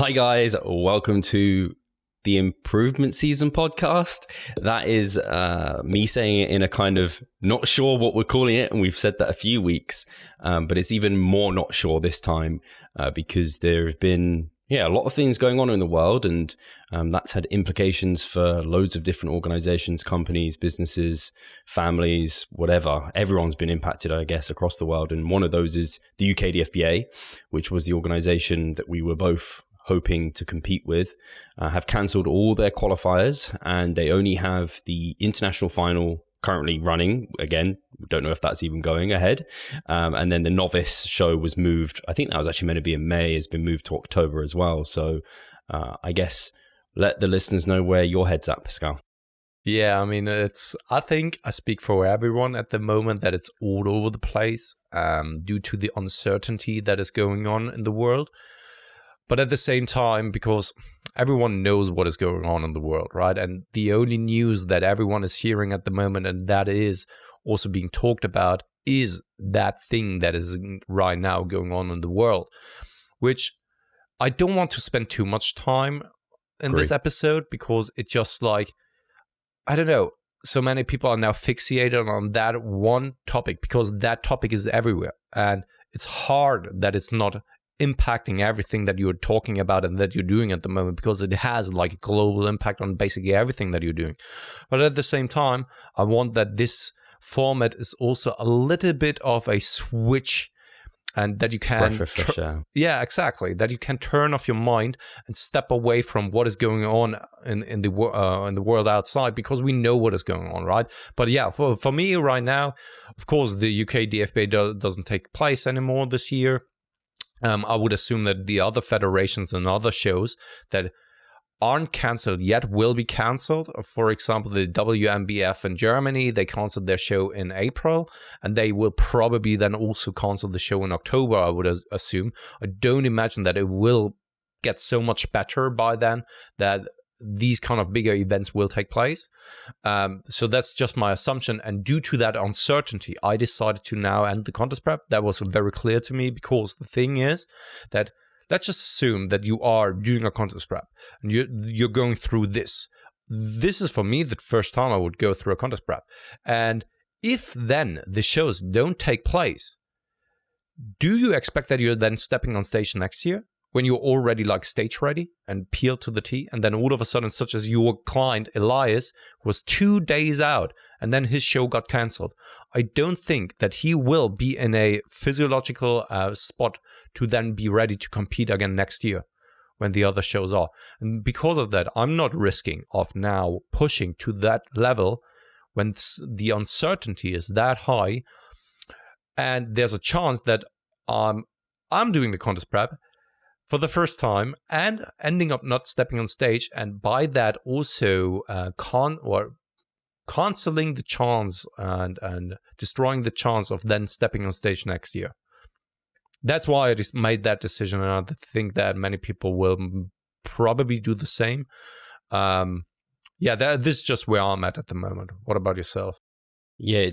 Hi guys, welcome to the Improvement Season podcast. That is me saying it in a kind of not sure what we're calling it, and we've said that a few weeks, but it's even more not sure this time because there have been a lot of things going on in the world, and that's had implications for loads of different organizations, companies, businesses, families, whatever. Everyone's been impacted, I guess, across the world, and one of those is the UK DFBA, which was the organization that we were both hoping to compete with, have cancelled all their qualifiers, and they only have the international final currently running. Again, we don't know if that's even going ahead. And then the novice show was moved. I think that was actually meant to be in May, has been moved to October as well. So I guess let the listeners know where your head's at, Pascal. Yeah, I mean, I think I speak for everyone at the moment that it's all over the place due to the uncertainty that is going on in the world. But at the same time, because everyone knows what is going on in the world, right? And the only news that everyone is hearing at the moment, and that is also being talked about, is that thing that is right now going on in the world, which I don't want to spend too much time in this episode because it just like, I don't know, so many people are now fixated on that one topic because that topic is everywhere. And it's hard that it's not impacting everything that you're talking about and that you're doing at the moment, because it has like a global impact on basically everything that you're doing. But at the same time, I want that this format is also a little bit of a switch, and that you can yeah, exactly, that you can turn off your mind and step away from what is going on in the world outside, because we know what is going on, right? But yeah, for me right now, of course, the UK DFBA doesn't take place anymore this year. I would assume that the other federations and other shows that aren't cancelled yet will be cancelled. For example, the WMBF in Germany, they cancelled their show in April, and they will probably then also cancel the show in October, I would assume. I don't imagine that it will get so much better by then that these kind of bigger events will take place. So that's just my assumption. And due to that uncertainty, I decided to now end the contest prep. That was very clear to me, because the thing is that let's just assume that you are doing a contest prep and you're going through this. This is for me the first time I would go through a contest prep. And if then the shows don't take place, do you expect that you're then stepping on stage next year, when you're already like stage ready and peeled to the T, and then all of a sudden, such as your client Elias was 2 days out and then his show got cancelled? I don't think that he will be in a physiological spot to then be ready to compete again next year when the other shows are. And because of that, I'm not risking of now pushing to that level when the uncertainty is that high, and there's a chance that I'm doing the contest prep for the first time and ending up not stepping on stage, and by that also cancelling the chance and destroying the chance of then stepping on stage next year. That's why I just made that decision, and I think that many people will probably do the same. This is just where I'm at the moment. What about yourself? Yeah,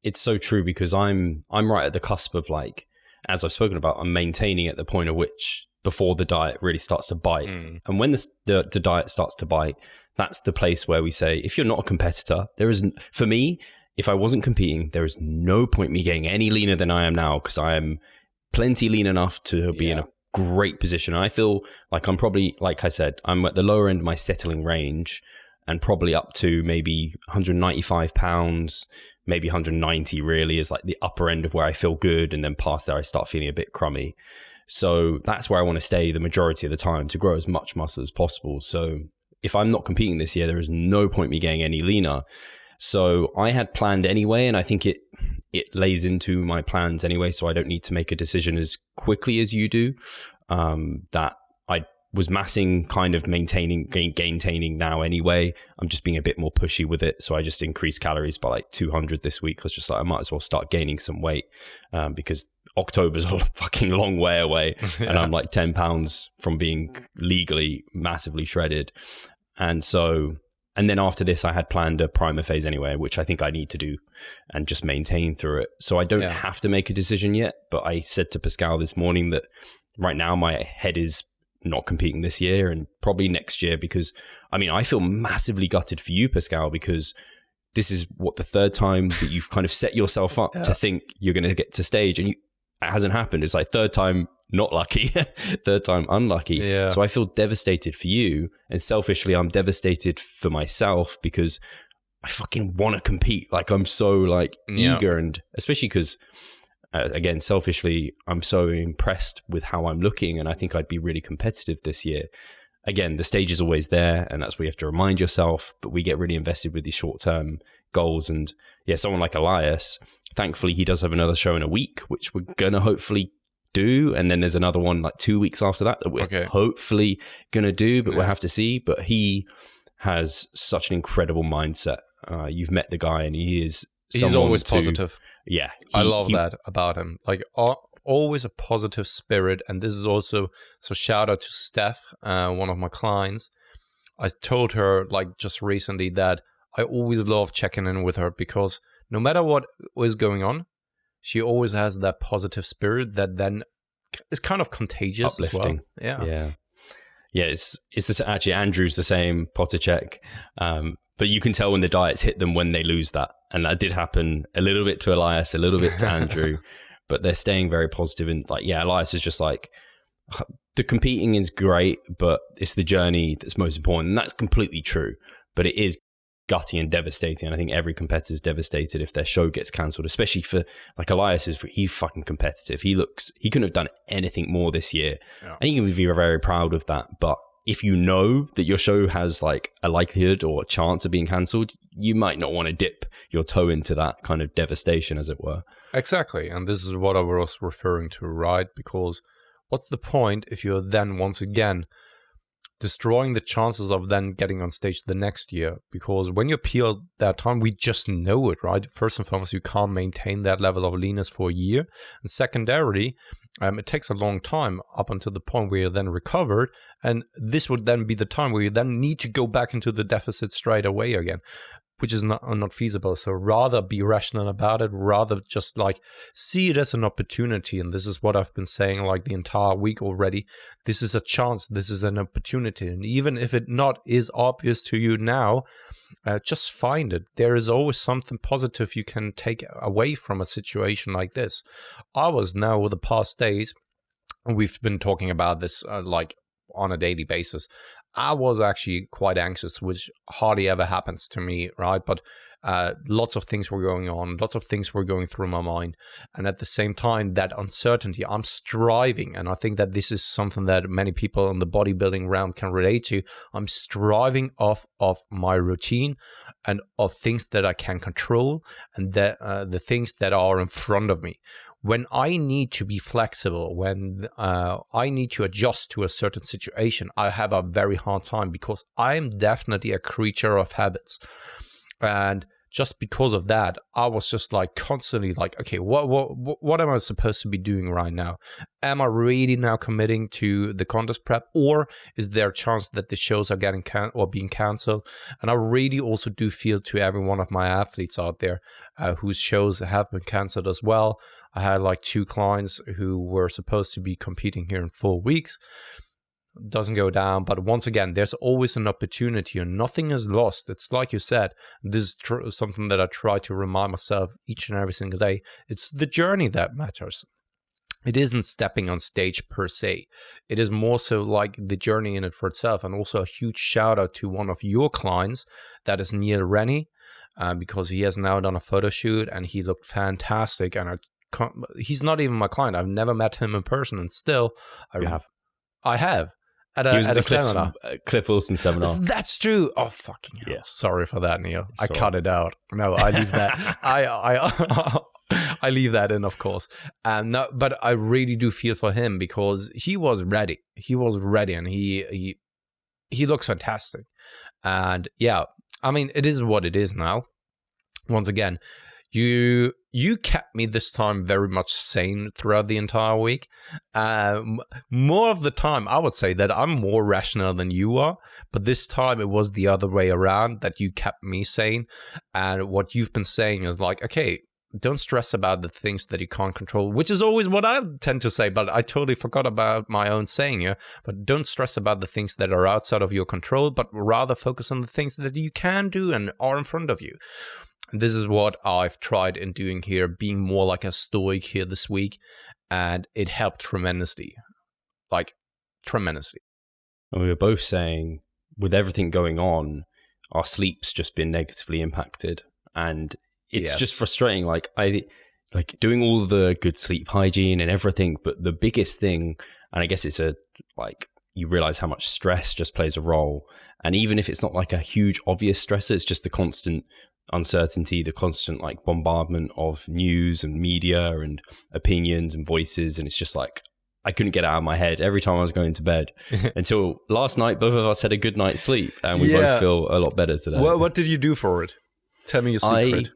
it's so true, because I'm right at the cusp of, like, as I've spoken about, I'm maintaining at the point at which before the diet really starts to bite. And when the diet starts to bite, that's the place where we say, if you're not a competitor, there isn't, for me, if I wasn't competing, there is no point me getting any leaner than I am now, because I am plenty lean enough to be in a great position. And I feel like I'm probably, like I said, I'm at the lower end of my settling range, and probably up to maybe 195 pounds, maybe 190 really is like the upper end of where I feel good. And then past there, I start feeling a bit crummy. So that's where I want to stay the majority of the time, to grow as much muscle as possible. So if I'm not competing this year, there is no point me getting any leaner. So I had planned anyway, and I think it lays into my plans anyway. So I don't need to make a decision as quickly as you do, that I was massing, kind of gaintaining now anyway. I'm just being a bit more pushy with it. So I just increased calories by like 200 this week. I was just like, I might as well start gaining some weight, because October's a fucking long way away. And I'm like 10 pounds from being legally massively shredded. And then after this, I had planned a primer phase anyway, which I think I need to do and just maintain through it. So I don't have to make a decision yet. But I said to Pascal this morning that right now my head is not competing this year and probably next year, because I mean, I feel massively gutted for you, Pascal, because this is the third time that you've kind of set yourself up to think you're going to get to stage, and it hasn't happened. It's like third time not lucky, third time unlucky. Yeah. So I feel devastated for you, and selfishly, I'm devastated for myself because I fucking want to compete. Like, I'm so like eager, and especially because again, selfishly, I'm so impressed with how I'm looking, and I think I'd be really competitive this year. Again, the stage is always there, and that's where you have to remind yourself, but we get really invested with these short-term goals. And yeah, someone like Elias, thankfully, he does have another show in a week, which we're going to hopefully do. And then there's another one like 2 weeks after that we're hopefully going to do, but we'll have to see. But he has such an incredible mindset. You've met the guy, and he's always positive. Yeah. I love that about him. Like, always a positive spirit. And this is also, so shout out to Steph, one of my clients. I told her like just recently that I always love checking in with her, because no matter what is going on, she always has that positive spirit that then is kind of contagious. Uplifting. As well. Yeah. It's just, actually Andrew's the same, Potacek. But you can tell when the diets hit them when they lose that. And that did happen a little bit to Elias, a little bit to Andrew. But they're staying very positive. And like, yeah, Elias is just like, the competing is great, but it's the journey that's most important. And that's completely true. But it is gutty and devastating. And I think every competitor is devastated if their show gets cancelled, especially for like Elias he's fucking competitive. He couldn't have done anything more this year. Yeah. And he can be very proud of that. But if you know that your show has like a likelihood or a chance of being cancelled, you might not want to dip your toe into that kind of devastation, as it were. Exactly. And this is what I was referring to, right? Because what's the point if you're then once again destroying the chances of then getting on stage the next year? Because when you appeal that time, we just know it, right? First and foremost, you can't maintain that level of leanness for a year. And secondarily, it takes a long time up until the point where you're then recovered. And this would then be the time where you then need to go back into the deficit straight away again, which is not feasible. So rather be rational about it, rather just like see it as an opportunity. And this is what I've been saying like the entire week already. This is a chance. This is an opportunity. And even if it not is obvious to you now, just find it. There is always something positive you can take away from a situation like this. I was now with the past days, we've been talking about this like on a daily basis. I was actually quite anxious, which hardly ever happens to me, right? But lots of things were going on, lots of things were going through my mind. And at the same time, that uncertainty, I'm striving. And I think that this is something that many people in the bodybuilding realm can relate to. I'm striving off of my routine and of things that I can control, and that the things that are in front of me. When I need to be flexible, when I need to adjust to a certain situation, I have a very hard time, because I am definitely a creature of habits. And just because of that, I was just like constantly like, okay, what am I supposed to be doing right now? Am I really now committing to the contest prep, or is there a chance that the shows are getting being canceled? And I really also do feel to every one of my athletes out there whose shows have been canceled as well. I had like 2 clients who were supposed to be competing here in 4 weeks. Doesn't go down, but once again, there's always an opportunity and nothing is lost. It's like you said, this is something that I try to remind myself each and every single day. It's the journey that matters. It isn't stepping on stage per se. It is more so like the journey in it for itself. And also a huge shout out to one of your clients, that is Neil Rennie, because he has now done a photo shoot and he looked fantastic. And he's not even my client. I've never met him in person, and still I have. At a seminar. Cliff Wilson seminar. That's true. Oh, fucking hell. Yeah. Sorry for that, Neil. I cut it out. No, I leave that. I leave that in, of course. No, but I really do feel for him, because he was ready. He was ready, and he looks fantastic. And yeah, I mean, it is what it is now. Once again, you kept me this time very much sane throughout the entire week. More of the time, I would say that I'm more rational than you are, but this time it was the other way around, that you kept me sane. And what you've been saying is like, okay, don't stress about the things that you can't control, which is always what I tend to say, but I totally forgot about my own saying here. But don't stress about the things that are outside of your control, but rather focus on the things that you can do and are in front of you. And this is what I've tried in doing here, being more like a stoic here this week, and it helped tremendously. Like, tremendously. And we were both saying, with everything going on, our sleep's just been negatively impacted. And it's just frustrating. Like doing all the good sleep hygiene and everything, but the biggest thing, and I guess it's you realize how much stress just plays a role. And even if it's not like a huge obvious stressor, it's just the constant uncertainty, the constant like bombardment of news and media and opinions and voices. And it's just like, I couldn't get it out of my head every time I was going to bed until last night. Both of us had a good night's sleep and we both feel a lot better today. What did you do for it? Tell me your secret.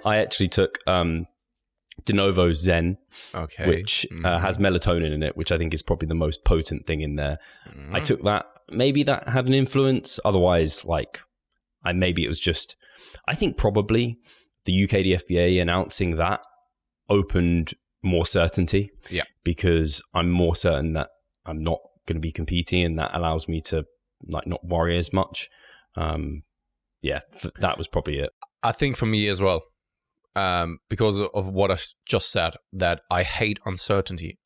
I actually took De Novo Zen, which has melatonin in it, which I think is probably the most potent thing in there. I took that. Maybe that had an influence. Otherwise, maybe it was just, I think probably the UKDFBA announcing that opened more certainty. Yeah. Because I'm more certain that I'm not going to be competing, and that allows me to not worry as much. That was probably it. I think for me as well, because of what I just said, that I hate uncertainty.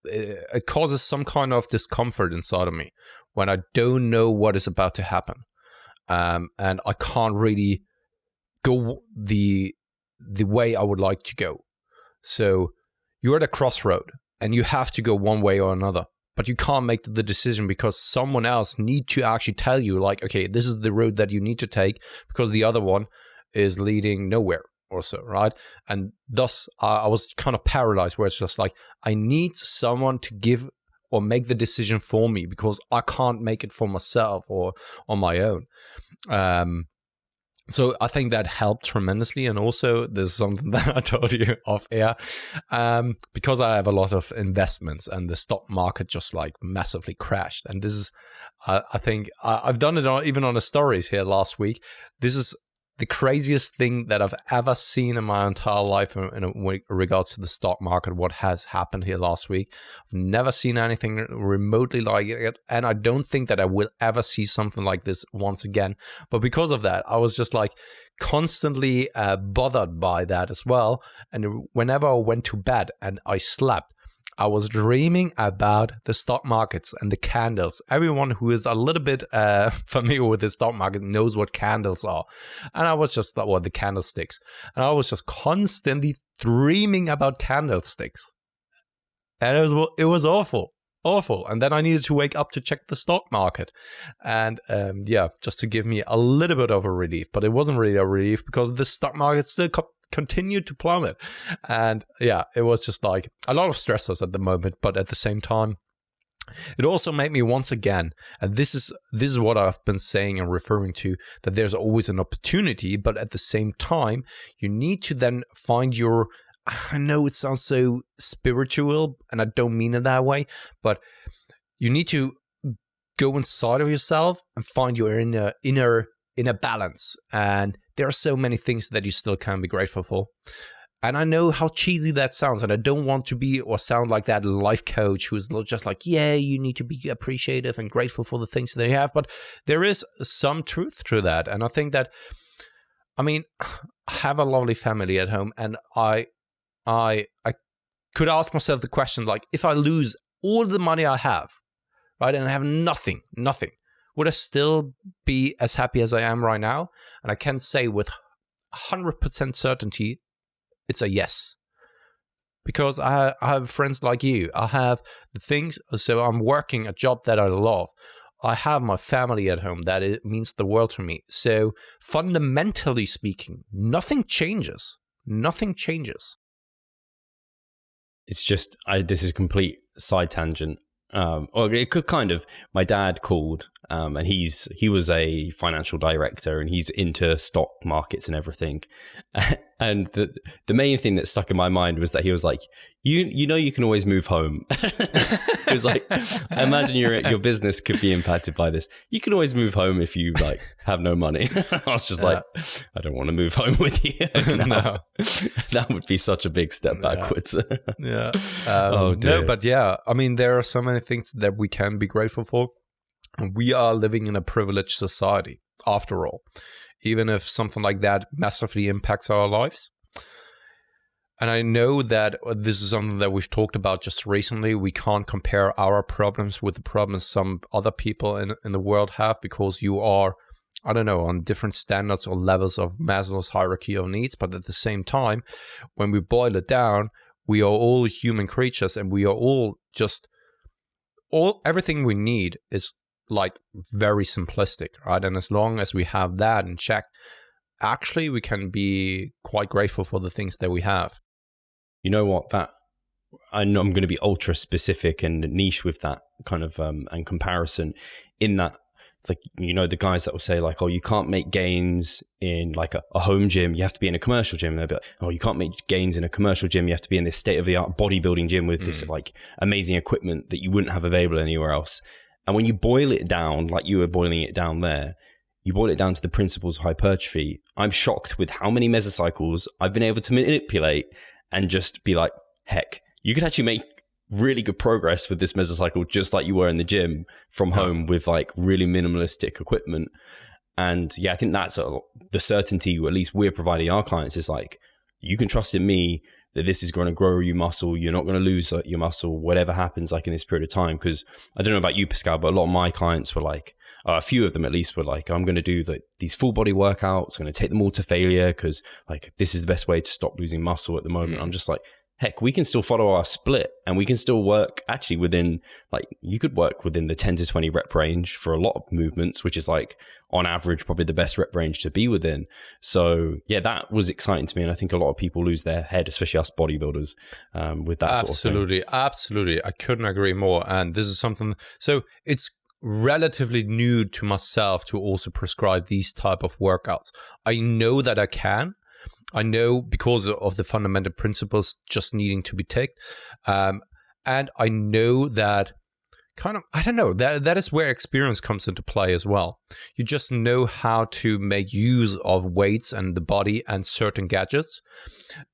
It causes some kind of discomfort inside of me when I don't know what is about to happen, and I can't really go the way I would like to go. So you're at a crossroad and you have to go one way or another, but you can't make the decision because someone else need to actually tell you, like, okay, this is the road that you need to take because the other one is leading nowhere or so, right? And thus I was kind of paralyzed, where it's just like, I need someone to give or make the decision for me because I can't make it for myself or on my own. So I think that helped tremendously. And also there's something that I told you off air, because I have a lot of investments and the stock market just like massively crashed. And this is, I think I've done it even on the stories here last week. This is the craziest thing that I've ever seen in my entire life in regards to the stock market, what has happened here last week. I've never seen anything remotely like it, and I don't think that I will ever see something like this once again. But because of that, I was just like constantly bothered by that as well. And whenever I went to bed and I slept, I was dreaming about the stock markets and the candles. Everyone who is a little bit familiar with the stock market knows what candles are. And I was just like, the candlesticks. And I was just constantly dreaming about candlesticks. And it was awful. And then I needed to wake up to check the stock market. And just to give me a little bit of a relief. But it wasn't really a relief because the stock market still continued to plummet. And it was just like a lot of stressors at the moment, but at the same time, it also made me once again, and this is what I've been saying and referring to, that there's always an opportunity, but at the same time, you need to then find your, I know it sounds so spiritual, and I don't mean it that way, but you need to go inside of yourself and find your inner balance. And there are so many things that you still can be grateful for. And I know how cheesy that sounds, and I don't want to be or sound like that life coach who is just like, you need to be appreciative and grateful for the things that you have. But there is some truth to that. And I think that, I have a lovely family at home, and I could ask myself the question, like, if I lose all the money I have, right, and I have nothing, would I still be as happy as I am right now? And I can say with 100% certainty, it's a yes. Because I have friends like you. I have the things, so I'm working a job that I love. I have my family at home. That it means the world to me. So fundamentally speaking, nothing changes. Nothing changes. It's just, this is a complete side tangent. Or it could kind of, my dad called And he was a financial director, and he's into stock markets and everything. And the main thing that stuck in my mind was that he was like, you know, you can always move home. He was like, I imagine your business could be impacted by this. You can always move home if you like have no money. I was just like, I don't want to move home with you. No. That would be such a big step backwards. Yeah. Oh, dear. No, but yeah, I mean, there are so many things that we can be grateful for. We are living in a privileged society, after all, even if something like that massively impacts our lives. And I know that this is something that we've talked about just recently. We can't compare our problems with the problems some other people in the world have, because you are, I don't know, on different standards or levels of Maslow's hierarchy of needs. But at the same time, when we boil it down, we are all human creatures, and we are all just, everything we need is like very simplistic, right? And as long as we have that in check, actually we can be quite grateful for the things that we have. You know what, that I know I'm going to be ultra specific and niche with that kind of and comparison, in that, like, you know, the guys that will say like, oh, you can't make gains in like a home gym, you have to be in a commercial gym. They'll be like, oh, you can't make gains in a commercial gym, you have to be in this state-of-the-art bodybuilding gym with this like amazing equipment that you wouldn't have available anywhere else. And when you boil it down, like you were boiling it down there, you boil it down to the principles of hypertrophy. I'm shocked with how many mesocycles I've been able to manipulate and just be like, heck, you could actually make really good progress with this mesocycle just like you were in the gym from home with like really minimalistic equipment. And yeah, I think that's the certainty, at least we're providing our clients, is like, you can trust in me that this is going to grow your muscle. You're not going to lose your muscle, whatever happens like in this period of time. Because I don't know about you, Pascal, but a lot of my clients were like, a few of them at least were like, I'm going to do these full body workouts, I'm going to take them all to failure because like this is the best way to stop losing muscle at the moment. I'm just like, heck, we can still follow our split, and we can still work actually within, like, you could work within the 10 to 20 rep range for a lot of movements, which is like on average probably the best rep range to be within. So yeah, that was exciting to me, and I think a lot of people lose their head, especially us bodybuilders, with that sort of thing. Absolutely. I couldn't agree more. And this is something, so it's relatively new to myself to also prescribe these type of workouts. I know that I can. I know because of the fundamental principles just needing to be ticked. And I know that kind of, I don't know, that is where experience comes into play as well. You just know how to make use of weights and the body and certain gadgets.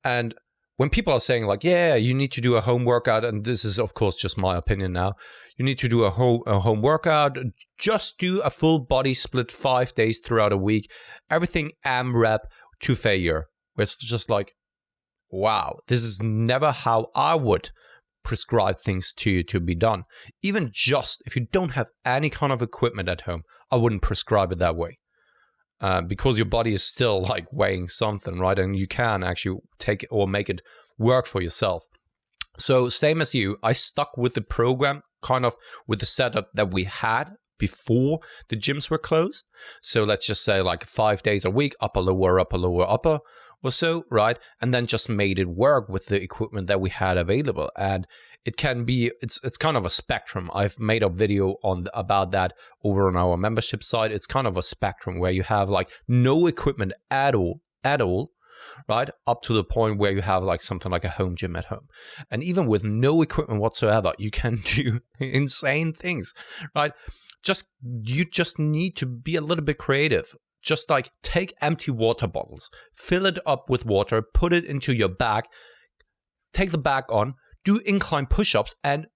And when people are saying like, yeah, you need to do a home workout, and this is of course just my opinion now, you need to do a home workout, just do a full body split 5 days throughout a week, everything AMRAP to failure. It's just like, wow, this is never how I would prescribe things to be done. Even just if you don't have any kind of equipment at home, I wouldn't prescribe it that way. Because your body is still like weighing something, right? And you can actually take it or make it work for yourself. So same as you, I stuck with the program, kind of with the setup that we had before the gyms were closed. So let's just say like 5 days a week, upper, lower, or so, right? And then just made it work with the equipment that we had available. And it can be, it's kind of a spectrum. I've made a video about that over on our membership site. It's kind of a spectrum where you have like no equipment at all, right? Up to the point where you have like something like a home gym at home. And even with no equipment whatsoever, you can do insane things, right? You just need to be a little bit creative. Just like take empty water bottles, fill it up with water, put it into your bag, take the bag on, do incline push-ups, and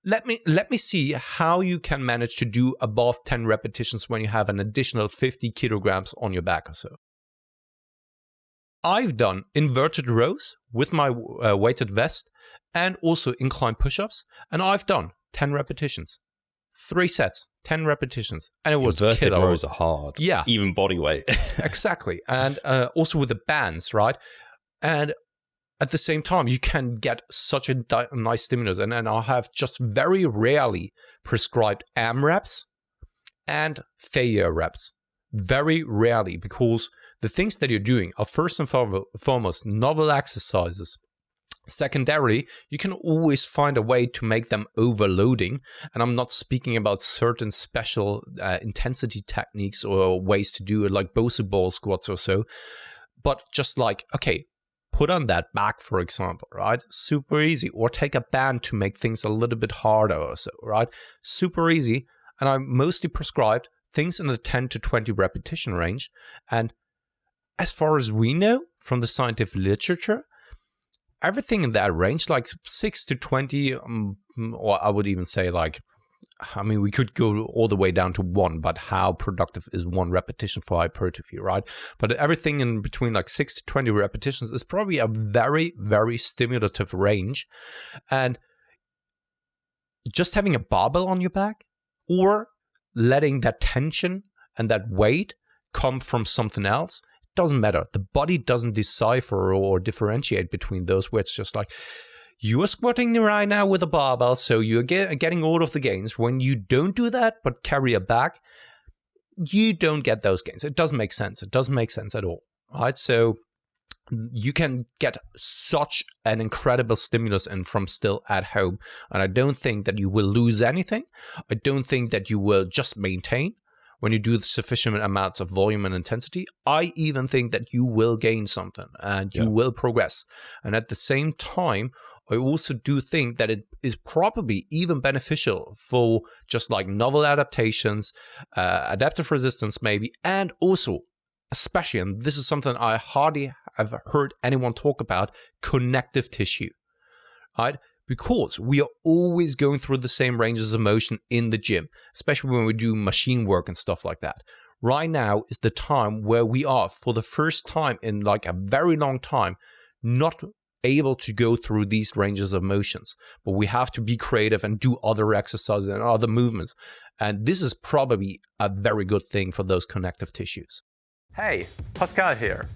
let me see how you can manage to do above 10 repetitions when you have an additional 50 kilograms on your back or so. I've done inverted rows with my weighted vest and also incline push-ups, and I've done 10 repetitions. 3 sets, 10 repetitions, and it was inverted killer. rows are hard. Yeah, even body weight. Exactly, and also with the bands, right? And at the same time, you can get such a nice stimulus. And I have just very rarely prescribed AMRAPs and failure reps. Very rarely, because the things that you're doing are first and foremost novel exercises Secondarily, you can always find a way to make them overloading. And I'm not speaking about certain special intensity techniques or ways to do it, like Bosu ball squats or so, but just like, okay, put on that back, for example, right? Super easy. Or take a band to make things a little bit harder or so, right? Super easy. And I mostly prescribed things in the 10 to 20 repetition range. And as far as we know from the scientific literature, everything in that range, like 6 to 20, or I would even say like, I mean, we could go all the way down to 1, but how productive is 1 repetition for hypertrophy, right? But everything in between like 6 to 20 repetitions is probably a very, very stimulative range. And just having a barbell on your back or letting that tension and that weight come from something else, doesn't matter. The body doesn't decipher or differentiate between those, where it's just like, you are squatting right now with a barbell, so you're getting all of the gains. When you don't do that, but carry a back, you don't get those gains. It doesn't make sense. It doesn't make sense at all, right? So you can get such an incredible stimulus in from still at home. And I don't think that you will lose anything. I don't think that you will just maintain when you do the sufficient amounts of volume and intensity. I even think that you will gain something and you will progress. And at the same time, I also do think that it is probably even beneficial for just like novel adaptations, adaptive resistance maybe, and also, especially, and this is something I hardly have heard anyone talk about, connective tissue, right? Because we are always going through the same ranges of motion in the gym, especially when we do machine work and stuff like that. Right now is the time where we are, for the first time in like a very long time, not able to go through these ranges of motions. But we have to be creative and do other exercises and other movements. And this is probably a very good thing for those connective tissues. Hey, Pascal here.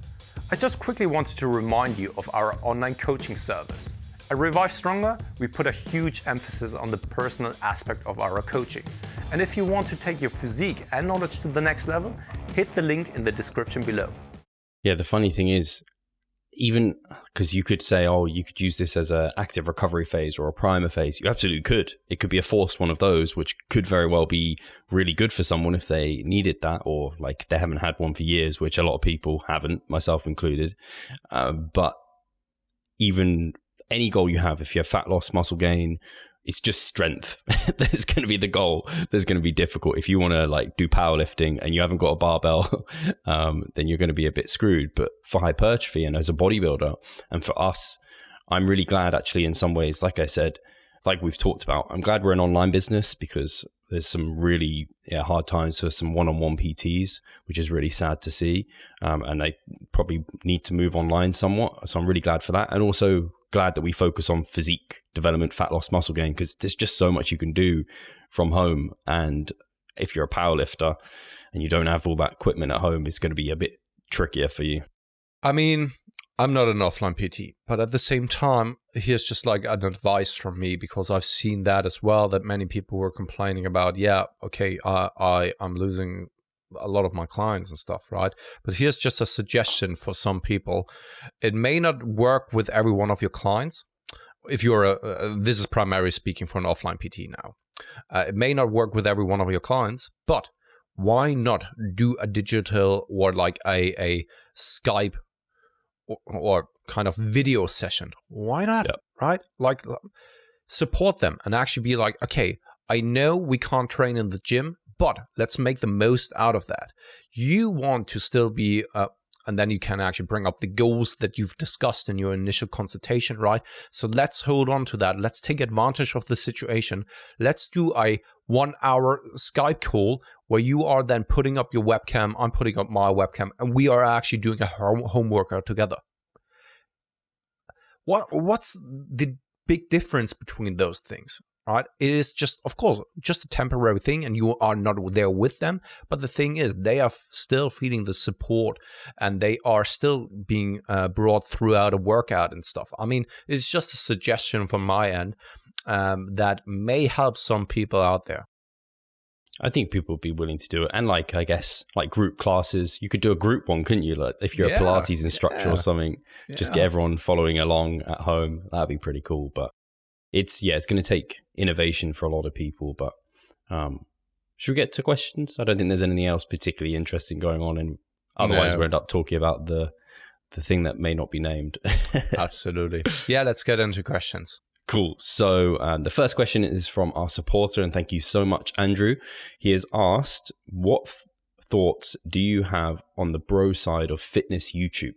I just quickly wanted to remind you of our online coaching service. At Revive Stronger, we put a huge emphasis on the personal aspect of our coaching. And if you want to take your physique and knowledge to the next level, hit the link in the description below. Yeah, the funny thing is, even because you could say, oh, you could use this as an active recovery phase or a primer phase. You absolutely could. It could be a forced one of those, which could very well be really good for someone if they needed that, or like they haven't had one for years, which a lot of people haven't, myself included. But even any goal you have, if you have fat loss, muscle gain, it's just strength. There's going to be the goal. There's going to be difficult. If you want to like do powerlifting and you haven't got a barbell, then you're going to be a bit screwed. But for hypertrophy and as a bodybuilder, and for us, I'm really glad actually in some ways, like I said, like we've talked about, I'm glad we're an online business because there's some really hard times for some one-on-one PTs, which is really sad to see. And I probably need to move online somewhat. So I'm really glad for that. And also glad that we focus on physique development, fat loss, muscle gain, because there's just so much you can do from home. And if you're a powerlifter and you don't have all that equipment at home, it's going to be a bit trickier for you. I mean, I'm not an offline PT, but at the same time, here's just like an advice from me, because I've seen that as well, that many people were complaining about, I'm losing a lot of my clients and stuff, right? But here's just a suggestion for some people. It may not work with every one of your clients. If you're this is primarily speaking for an offline PT now. It may not work with every one of your clients, but why not do a digital or like a Skype or kind of video session? Why not? Yep. Right? Like support them and actually be like, okay, I know we can't train in the gym, but let's make the most out of that. You want to still be, and then you can actually bring up the goals that you've discussed in your initial consultation, right? So let's hold on to that. Let's take advantage of the situation. Let's do a 1-hour Skype call where you are then putting up your webcam, I'm putting up my webcam, and we are actually doing a home workout together. What's the big difference between those things? Right? It is just, of course, just a temporary thing and you are not there with them. But the thing is, they are still feeling the support and they are still being brought throughout a workout and stuff. I mean, it's just a suggestion from my end that may help some people out there. I think people would be willing to do it. And like, I guess, like group classes, you could do a group one, couldn't you? Like if you're a Pilates instructor or something, just get everyone following along at home. That'd be pretty cool. But it's going to take innovation for a lot of people. But should we get to questions? I don't think there's anything else particularly interesting going on. And otherwise we'll end up talking about the thing that may not be named. Absolutely. Yeah, let's get into questions. Cool. So the first question is from our supporter, and thank you so much, Andrew. He has asked, what thoughts do you have on the bro side of fitness YouTube?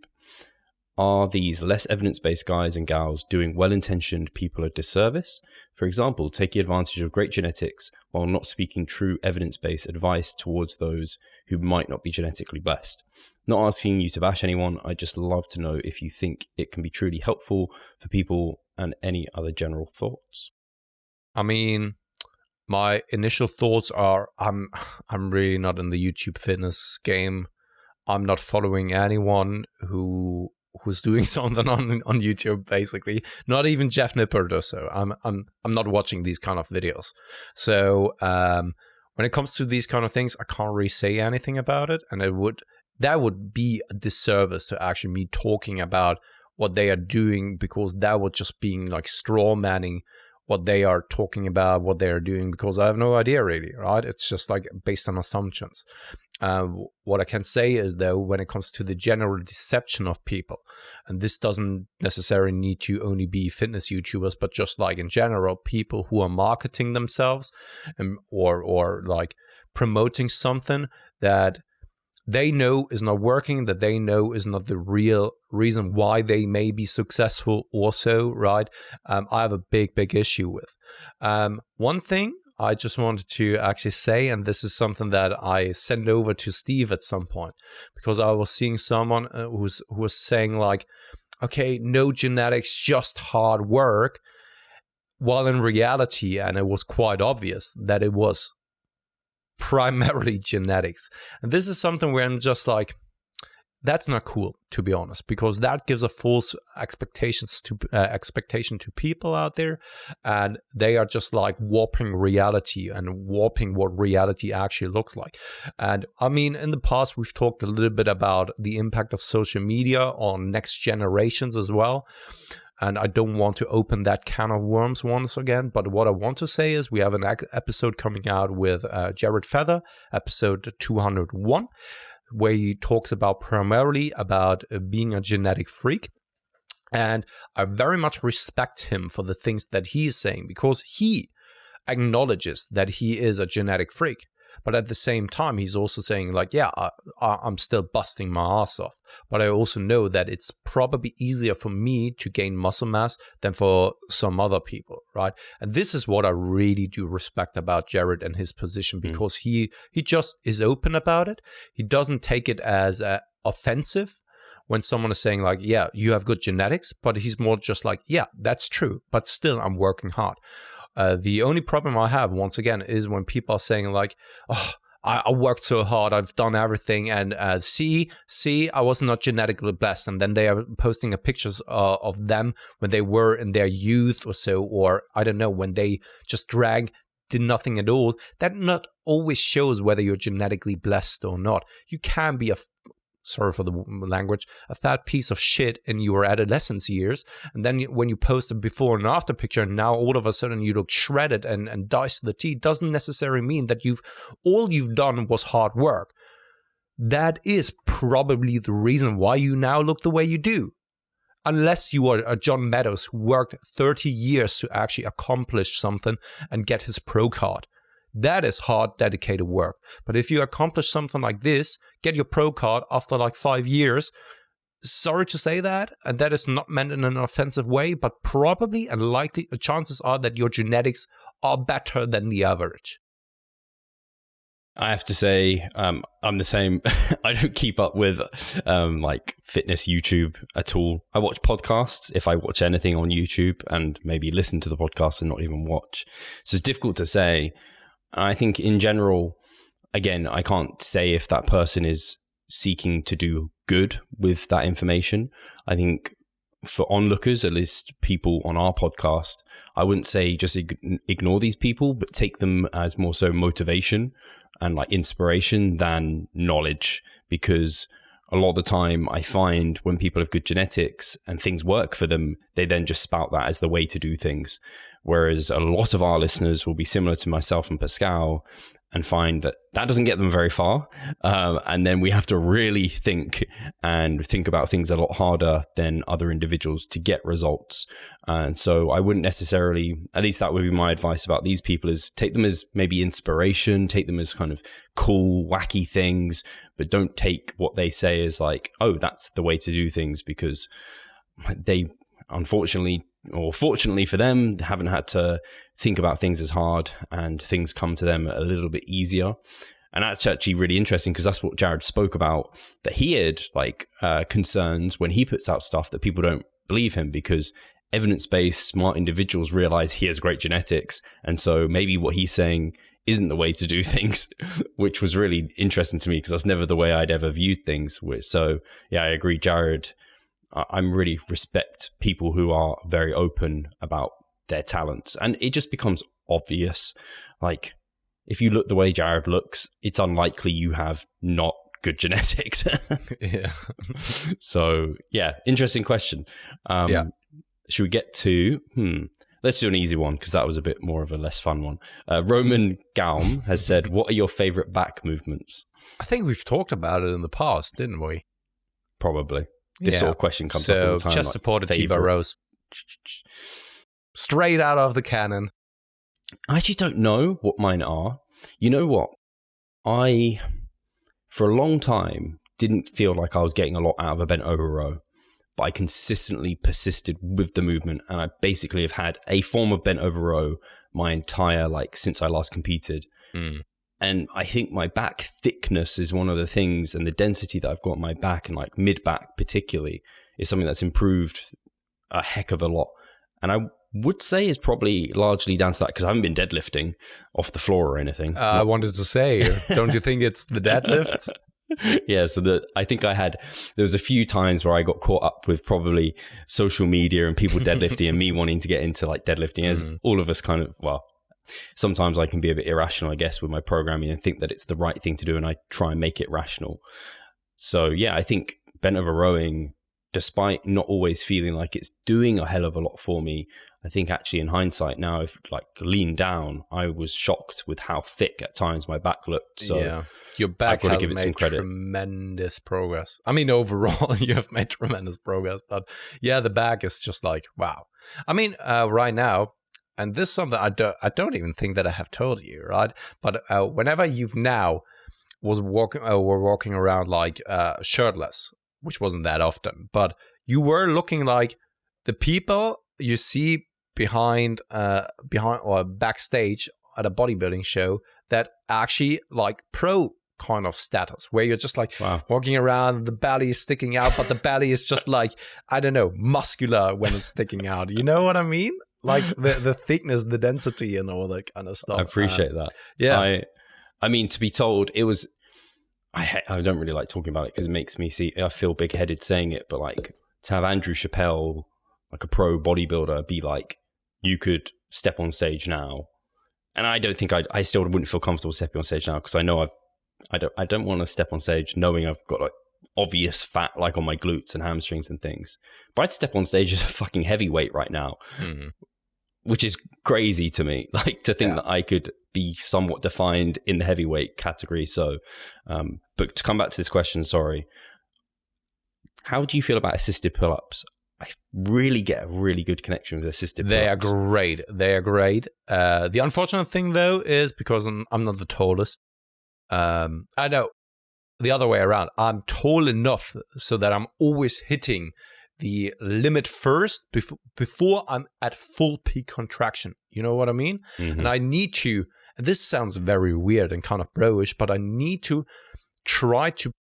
Are these less evidence-based guys and gals doing well-intentioned people a disservice? For example, taking advantage of great genetics while not speaking true evidence-based advice towards those who might not be genetically blessed. Not asking you to bash anyone, I'd just love to know if you think it can be truly helpful for people, and any other general thoughts. I mean, my initial thoughts are I'm really not in the YouTube fitness game. I'm not following anyone who's doing something on YouTube, basically. Not even Jeff Nippert or so. I'm not watching these kind of videos. So when it comes to these kind of things, I can't really say anything about it, and that would be a disservice to actually me talking about what they are doing, because that would just being like straw manning what they are talking about, what they are doing, because I have no idea really, right? It's just like based on assumptions. What I can say is, though, when it comes to the general deception of people, and this doesn't necessarily need to only be fitness YouTubers, but just like in general, people who are marketing themselves or like promoting something that they know is not working, that they know is not the real reason why they may be successful also, right? I have a big issue with. One thing I just wanted to actually say, and this is something that I sent over to Steve at some point, because I was seeing someone who was saying like, okay, no genetics, just hard work, while in reality, and it was quite obvious that it was primarily genetics. And this is something where I'm just like, that's not cool, to be honest, because that gives a false expectation to people out there, and they are just like warping reality and warping what reality actually looks like. And I mean, in the past, we've talked a little bit about the impact of social media on next generations as well. And I don't want to open that can of worms once again. But what I want to say is we have an episode coming out with Jared Feather, episode 201, where he talks about primarily about being a genetic freak. And I very much respect him for the things that he is saying, because he acknowledges that he is a genetic freak. But at the same time, he's also saying like, yeah, I'm still busting my ass off. But I also know that it's probably easier for me to gain muscle mass than for some other people, right? And this is what I really do respect about Jared and his position, because he just is open about it. He doesn't take it as offensive when someone is saying like, yeah, you have good genetics, but he's more just like, yeah, that's true, but still I'm working hard. The only problem I have, once again, is when people are saying like, oh, I worked so hard, I've done everything, and see, I was not genetically blessed. And then they are posting pictures of them when they were in their youth or so, or I don't know, when they just did nothing at all. That not always shows whether you're genetically blessed or not. You can be sorry for the language, a fat piece of shit in your adolescence years, and then when you post a before and after picture, and now all of a sudden you look shredded and diced to the teeth, doesn't necessarily mean that all you've done was hard work. That is probably the reason why you now look the way you do. Unless you are a John Meadows who worked 30 years to actually accomplish something and get his pro card. That is hard, dedicated work. But if you accomplish something like this, get your pro card after like 5 years, sorry to say that, and that is not meant in an offensive way, but probably and likely chances are that your genetics are better than the average. I have to say, I'm the same. I don't keep up with like fitness YouTube at all. I watch podcasts if I watch anything on YouTube, and maybe listen to the podcast and not even watch. So it's difficult to say. I think in general, again, I can't say if that person is seeking to do good with that information. I think for onlookers, at least people on our podcast, I wouldn't say just ignore these people, but take them as more so motivation and like inspiration than knowledge, because a lot of the time I find when people have good genetics and things work for them, they then just spout that as the way to do things. Whereas a lot of our listeners will be similar to myself and Pascal and find that that doesn't get them very far. And then we have to really think about things a lot harder than other individuals to get results. And so I wouldn't necessarily, at least that would be my advice about these people, is take them as maybe inspiration, take them as kind of cool, wacky things, but don't take what they say as like, oh, that's the way to do things, because they unfortunately, or fortunately for them, haven't had to think about things as hard, and things come to them a little bit easier. And that's actually really interesting, because that's what Jared spoke about, that he had like concerns when he puts out stuff that people don't believe him, because evidence-based smart individuals realize he has great genetics. And so maybe what he's saying isn't the way to do things, which was really interesting to me, because that's never the way I'd ever viewed things. So yeah, I agree, Jared. I'm really respect people who are very open about their talents, and it just becomes obvious. Like, if you look the way Jared looks, it's unlikely you have not good genetics. Yeah. So yeah, interesting question. Yeah. Should we get to, let's do an easy one, because that was a bit more of a less fun one. Roman Gaum has said, what are your favorite back movements? I think we've talked about it in the past, didn't we? Probably. This sort of question comes up all the time. So, chest supported T-bar favorite rows. Straight out of the cannon. I actually don't know what mine are. You know what? I, for a long time, didn't feel like I was getting a lot out of a bent over row, but I consistently persisted with the movement, and I basically have had a form of bent over row my entire, like, since I last competed. And I think my back thickness is one of the things, and the density that I've got in my back, and like mid back particularly, is something that's improved a heck of a lot. And I would say it's probably largely down to that, because I haven't been deadlifting off the floor or anything. I wanted to say, don't you think it's the deadlifts? Yeah, so I think there was a few times where I got caught up with probably social media and people deadlifting and me wanting to get into like deadlifting, as all of us kind of, well, sometimes I can be a bit irrational, I guess, with my programming and think that it's the right thing to do, and I try and make it rational. So yeah, I think bent over rowing, despite not always feeling like it's doing a hell of a lot for me, I think actually in hindsight now, if like leaned down, I was shocked with how thick at times my back looked. So yeah, your back has give it made some credit. Tremendous progress. I mean, overall, you have made tremendous progress, but yeah, the back is just like, wow. I mean, right now, and this is something I don't even think that I have told you, right? But whenever you've now were walking around like shirtless, which wasn't that often, but you were looking like the people you see behind or backstage at a bodybuilding show that actually like pro kind of status, where you're just like walking around, the belly is sticking out, but the belly is just like, I don't know, muscular when it's sticking out. You know what I mean? Like the thickness, the density, and all that kind of stuff. I appreciate that. Yeah. I mean, to be told, it was, I don't really like talking about it because it makes me I feel big-headed saying it, but like to have Andrew Chappelle, like a pro bodybuilder, be like, you could step on stage now. And I don't think I still wouldn't feel comfortable stepping on stage now, because I know I don't want to step on stage knowing I've got like obvious fat like on my glutes and hamstrings and things. But I'd step on stage as a fucking heavyweight right now, which is crazy to me. Like to think that I could be somewhat defined in the heavyweight category. So, but to come back to this question, sorry. How do you feel about assisted pull-ups? I really get a really good connection with assisted pull-ups. They are great. They are great. The unfortunate thing, though, is because I'm not the tallest. I know the other way around. I'm tall enough so that I'm always hitting the limit first before I'm at full peak contraction. You know what I mean? And I need to, and this sounds very weird and kind of bro-ish, but I need to try to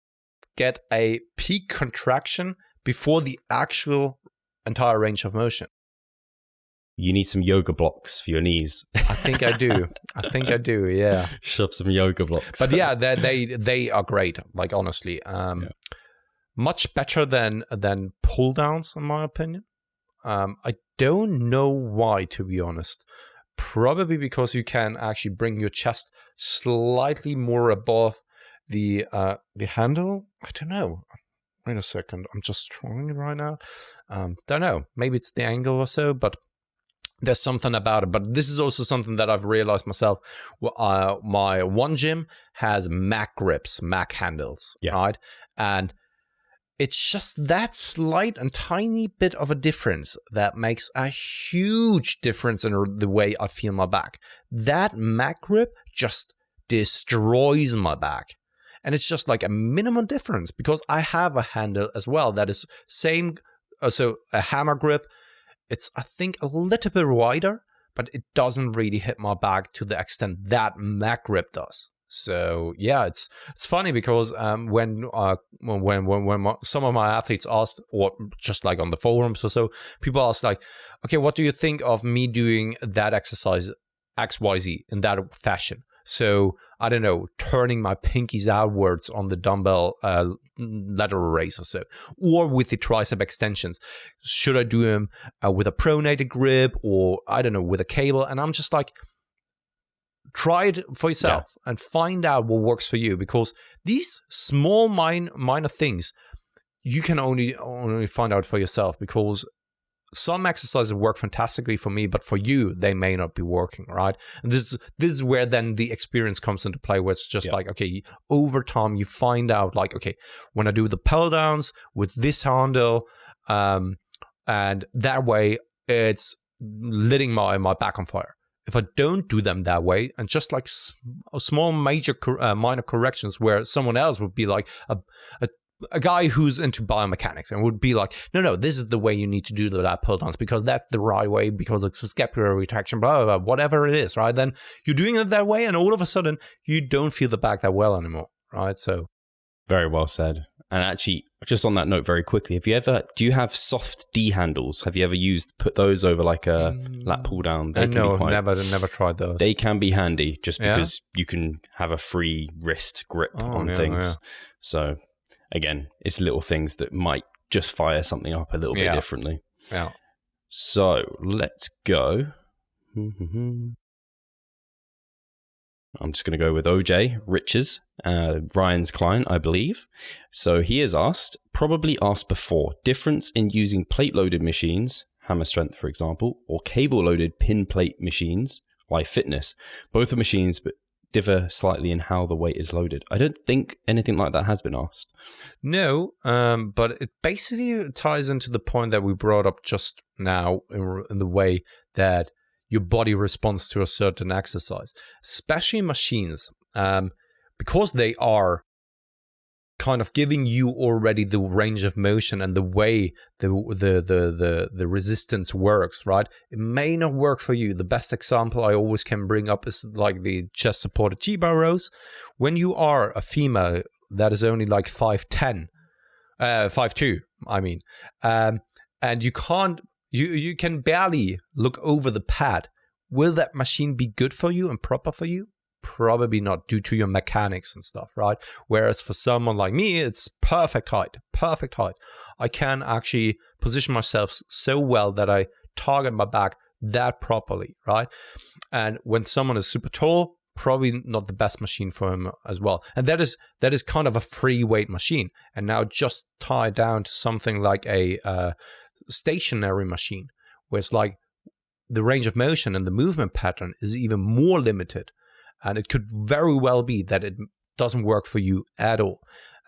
get a peak contraction before the actual entire range of motion. You need some yoga blocks for your knees. I think I do. Yeah. Shove some yoga blocks. But yeah, they are great. Like honestly, much better than pull downs, in my opinion. I don't know why, to be honest. Probably because you can actually bring your chest slightly more above the handle. I don't know. Wait a second. I'm just trying it right now. Don't know. Maybe it's the angle or so, but there's something about it. But this is also something that I've realized myself. My one gym has Mac grips, Mac handles, right? And it's just that slight and tiny bit of a difference that makes a huge difference in the way I feel my back. That Mac grip just destroys my back. And it's just like a minimum difference because I have a handle as well that is same, so a hammer grip. It's, I think, a little bit wider, but it doesn't really hit my back to the extent that Mac grip does. So yeah, it's funny because when some of my athletes asked, or just like on the forums or so, people ask like, okay, what do you think of me doing that exercise XYZ in that fashion? So I don't know, turning my pinkies outwards on the dumbbell lateral raise or so, or with the tricep extensions. Should I do them with a pronated grip, or I don't know, with a cable? And I'm just like, try it for yourself and find out what works for you, because these small minor things you can only find out for yourself, because some exercises work fantastically for me, but for you they may not be working, right? And this is where then the experience comes into play, where it's just like, okay, over time you find out like, okay, when I do the pull downs with this handle, and that way it's lighting my back on fire. If I don't do them that way, and just like small minor corrections where someone else would be like a guy who's into biomechanics and would be like, no, this is the way you need to do the lat pull downs because that's the right way because of scapular retraction, blah, blah, blah, whatever it is, right? Then you're doing it that way and all of a sudden you don't feel the back that well anymore, right? So very well said. And actually, just on that note, very quickly, do you have soft D handles? Have you ever put those over like a lat pull down? No, never tried those. They can be handy just because you can have a free wrist grip on things. Yeah. So again, it's little things that might just fire something up a little bit differently. Yeah. So let's go. I'm just going to go with OJ Riches, Ryan's client, I believe. So he has probably asked before, difference in using plate-loaded machines, hammer strength, for example, or cable-loaded pin plate machines, like fitness. Both are machines, but differ slightly in how the weight is loaded. I don't think anything like that has been asked. No, but it basically ties into the point that we brought up just now in the way that your body responds to a certain exercise, especially machines, because they are kind of giving you already the range of motion and the way the resistance works, right? It may not work for you. The best example I always can bring up is like the chest supported T-bar rows. When you are a female that is only like 5'2", I mean, and you can't. You can barely look over the pad. Will that machine be good for you and proper for you? Probably not, due to your mechanics and stuff, right? Whereas for someone like me, it's perfect height. I can actually position myself so well that I target my back that properly, right? And when someone is super tall, probably not the best machine for him as well. And that is kind of a free weight machine. And now just tie down to something like a stationary machine, where it's like the range of motion and the movement pattern is even more limited, and it could very well be that it doesn't work for you at all.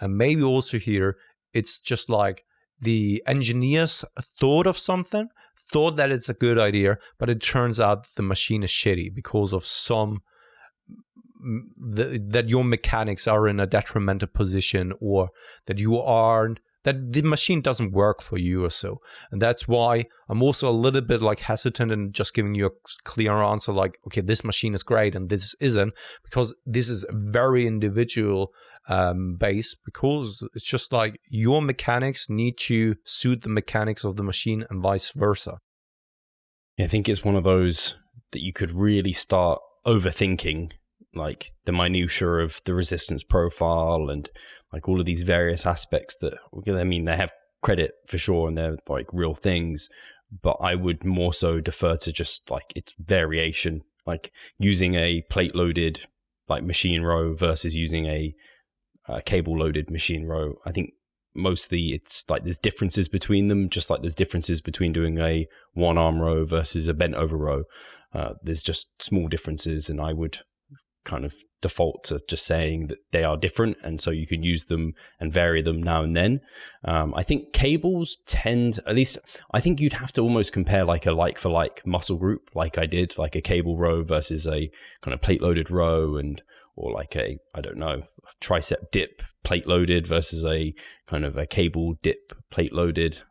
And maybe also here it's just like the engineers thought that it's a good idea, but it turns out the machine is shitty because of that your mechanics are in a detrimental position, or that the machine doesn't work for you or so. And that's why I'm also a little bit like hesitant in just giving you a clear answer like, okay, this machine is great and this isn't, because this is very individual based, because it's just like your mechanics need to suit the mechanics of the machine and vice versa. Yeah, I think it's one of those that you could really start overthinking, like the minutiae of the resistance profile and like all of these various aspects that, I mean, they have credit for sure and they're like real things, but I would more so defer to just like its variation, like using a plate loaded like machine row versus using a cable loaded machine row. I think mostly it's like there's differences between them, just like there's differences between doing a one arm row versus a bent over row. There's just small differences, and I would kind of default to just saying that they are different, and so you can use them and vary them now and then. I think cables tend, at least I think you'd have to almost compare like a like for like muscle group, like I did, like a cable row versus a kind of plate loaded row, or like a, I don't know, tricep dip plate loaded versus a kind of a cable dip plate loaded.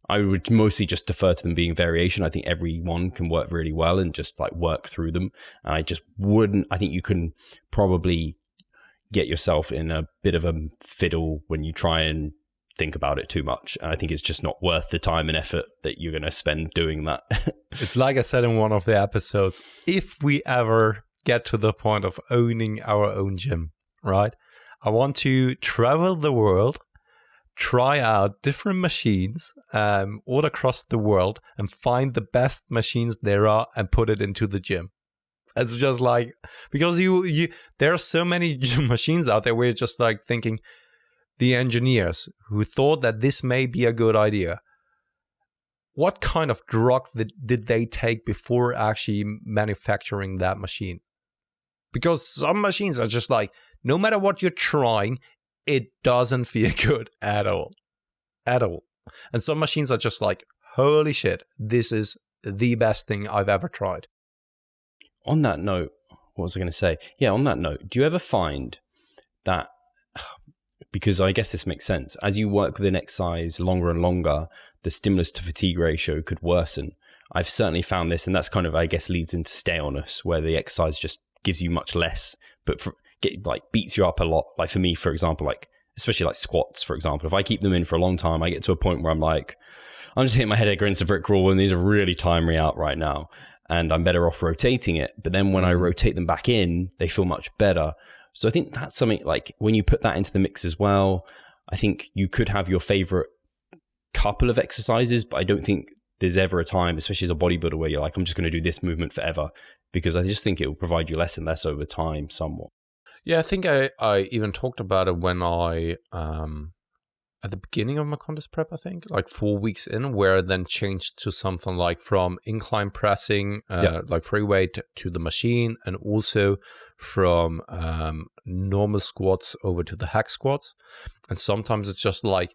I would mostly just defer to them being variation. I think every one can work really well and just like work through them. And I just wouldn't, I think you can probably get yourself in a bit of a fiddle when you try and think about it too much. And I think it's just not worth the time and effort that you're going to spend doing that. It's like I said in one of the episodes, if we ever get to the point of owning our own gym, right? I want to travel the world, try out different machines all across the world and find the best machines there are and put it into the gym. It's just like, because you there are so many machines out there where you're just like thinking, the engineers who thought that this may be a good idea, what kind of drug did they take before actually manufacturing that machine? Because some machines are just like, no matter what you're trying, it doesn't feel good at all. At all. And some machines are just like, holy shit, this is the best thing I've ever tried. On that note, what was I going to say? Yeah, on that note, do you ever find that, because I guess this makes sense, as you work with an exercise longer and longer, the stimulus to fatigue ratio could worsen. I've certainly found this, and that's kind of, I guess, leads into staleness, where the exercise just gives you much less, but beats you up a lot. Like for me, for example, like especially like squats, for example, if I keep them in for a long time, I get to a point where I'm like, I'm just hitting my head against a brick wall, and these are really timing me out right now, and I'm better off rotating it. But then when I rotate them back in, they feel much better. So I think that's something, like when you put that into the mix as well, I think you could have your favorite couple of exercises, but I don't think there's ever a time, especially as a bodybuilder, where you're like, I'm just going to do this movement forever, because I just think it will provide you less and less over time somewhat. Yeah, I think I even talked about it when I, at the beginning of my contest prep, I think, like 4 weeks in, where I then changed to something like from incline pressing, like free weight, to the machine, and also from normal squats over to the hack squats. And sometimes it's just like,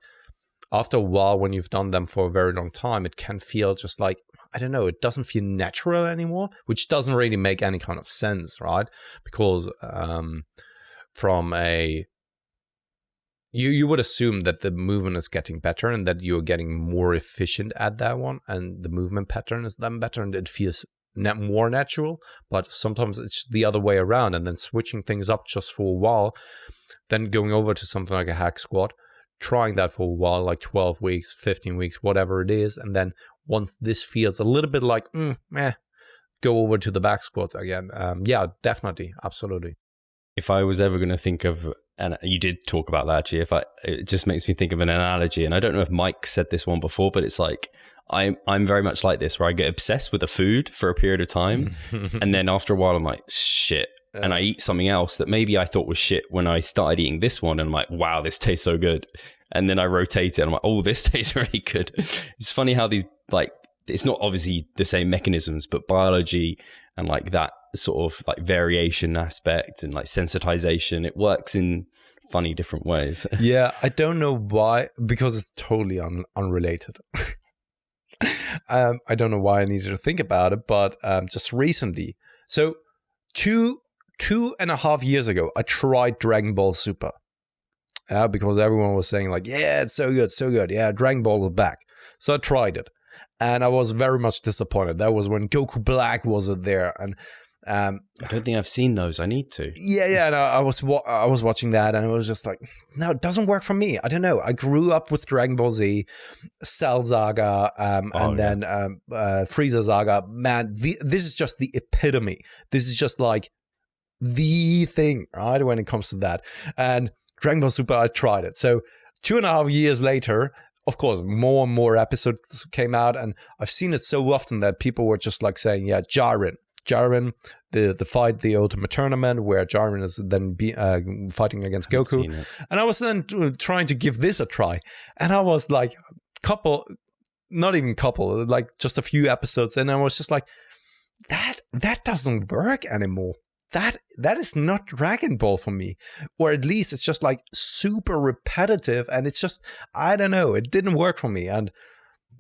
after a while, when you've done them for a very long time, it can feel just like, I don't know, it doesn't feel natural anymore, which doesn't really make any kind of sense, right? Because from a, you would assume that the movement is getting better and that you're getting more efficient at that one, and the movement pattern is then better and it feels more natural. But sometimes it's the other way around, and then switching things up just for a while, then going over to something like a hack squat, trying that for a while, like 12 weeks, 15 weeks, whatever it is. And then once this feels a little bit like, go over to the back squat again. Yeah, definitely. Absolutely. If I was ever going to think of, and you did talk about that actually, it just makes me think of an analogy. And I don't know if Mike said this one before, but it's like, I'm very much like this, where I get obsessed with a food for a period of time. And then after a while, I'm like, shit. And I eat something else that maybe I thought was shit when I started eating this one. And I'm like, wow, this tastes so good. And then I rotate it and I'm like, oh, this tastes really good. It's funny how these, like, it's not obviously the same mechanisms, but biology and like that sort of like variation aspect and like sensitization, it works in funny different ways. Yeah, I don't know why, because it's totally unrelated. I don't know why I needed to think about it, but just recently. So 2.5 years ago, I tried Dragon Ball Super. Because everyone was saying like, yeah, it's so good, so good. Yeah, Dragon Ball is back. So I tried it. And I was very much disappointed. That was when Goku Black wasn't there. And I don't think I've seen those. I need to. Yeah. No, I was watching that, and it was just like, no, it doesn't work for me. I don't know. I grew up with Dragon Ball Z, Cell Saga, then Frieza Saga. Man, this is just the epitome. This is just like the thing, right? When it comes to that. And Dragon Ball Super, I tried it. So 2.5 years later, of course, more and more episodes came out, and I've seen it so often that people were just like saying, yeah, Jiren, the fight, the Ultimate Tournament, where Jiren is then fighting against Goku. And I was then trying to give this a try. And I was like, like just a few episodes. And I was just like, that doesn't work anymore. That is not Dragon Ball for me. Or at least it's just like super repetitive. And it's just, I don't know, it didn't work for me. And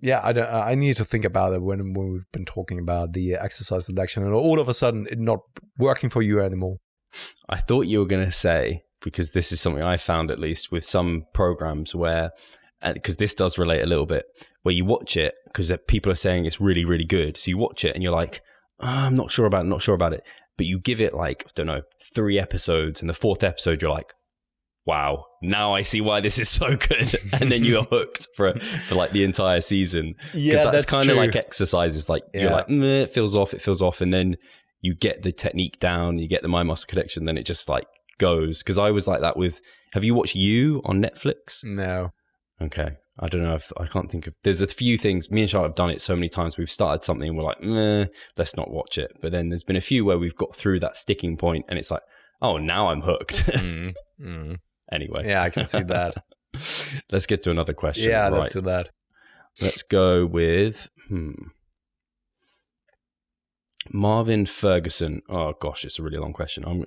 yeah, I need to think about it when we've been talking about the exercise selection, and all of a sudden it not working for you anymore. I thought you were going to say, because this is something I found at least with some programs where, because this does relate a little bit, where you watch it because people are saying it's really, really good. So you watch it and you're like, oh, I'm not sure about it. But you give it like, I don't know, 3 episodes, and the 4th episode you're like, wow, now I see why this is so good. And then you're hooked for like the entire season. Yeah, that's kind of like exercises. Like you're like, it feels off. And then you get the technique down, you get the mind muscle connection, then it just like goes. Because I was like that with, have you watched You on Netflix? No. Okay. I don't know if, I can't think of, there's a few things, me and Charlotte have done it so many times. We've started something and we're like, let's not watch it. But then there's been a few where we've got through that sticking point and it's like, oh, now I'm hooked. Anyway. Yeah, I can see that. Let's get to another question. Yeah, let's do that. Let's go with Marvin Ferguson. Oh gosh, it's a really long question.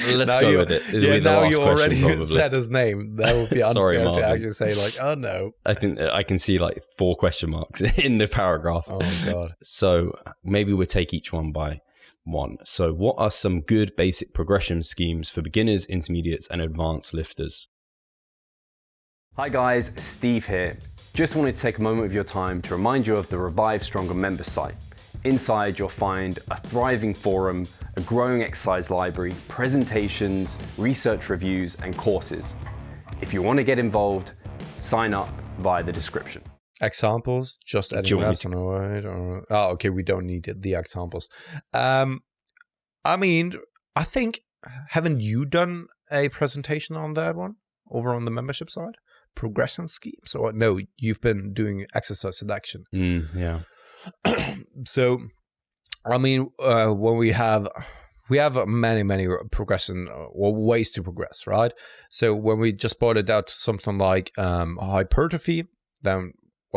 Let's go with it. Yeah, now you already said his name. That would be unfair to actually say like, oh no. I think I can see like 4 question marks in the paragraph. Oh god. So maybe we'll take each one by one. So what are some good basic progression schemes for beginners, intermediates, and advanced lifters? Hi guys, Steve here. Just wanted to take a moment of your time to remind you of the Revive Stronger member site. Inside you'll find a thriving forum, a growing exercise library, presentations, research reviews, and courses. If you want to get involved, sign up via the description. Examples, just adding reps on the right, or okay, we don't need the examples. I mean, I think, haven't you done a presentation on that one over on the membership side, progression schemes? Or no, you've been doing exercise selection. Yeah. So, I mean, when we have many progression or ways to progress, right? So when we just brought it out to something like hypertrophy, then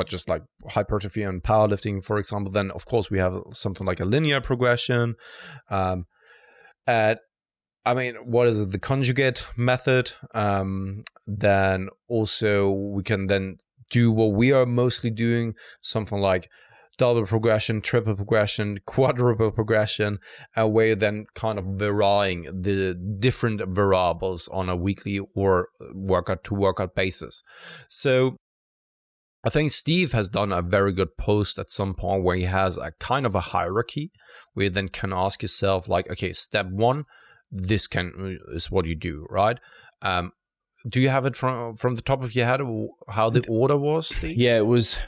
just like hypertrophy and powerlifting, for example, then of course we have something like a linear progression. I mean, what is it? The conjugate method. Then also we can then do what we are mostly doing, something like double progression, triple progression, quadruple progression, where you're then kind of varying the different variables on a weekly or workout to workout basis. So I think Steve has done a very good post at some point where he has a kind of a hierarchy where you then can ask yourself like, okay, step 1, this is what you do, right? Do you have it from the top of your head how the order was, Steve? Yeah, it was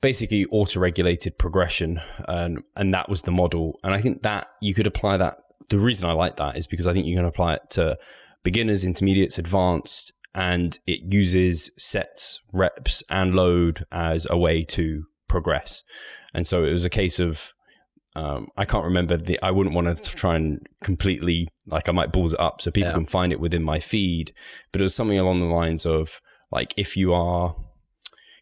basically auto-regulated progression, and that was the model. And I think that you could apply that. The reason I like that is because I think you can apply it to beginners, intermediates, advanced, and it uses sets, reps, and load as a way to progress. And so it was a case of, I can't remember I wouldn't want to try and completely, like I might balls it up so people can find it within my feed, but it was something along the lines of like,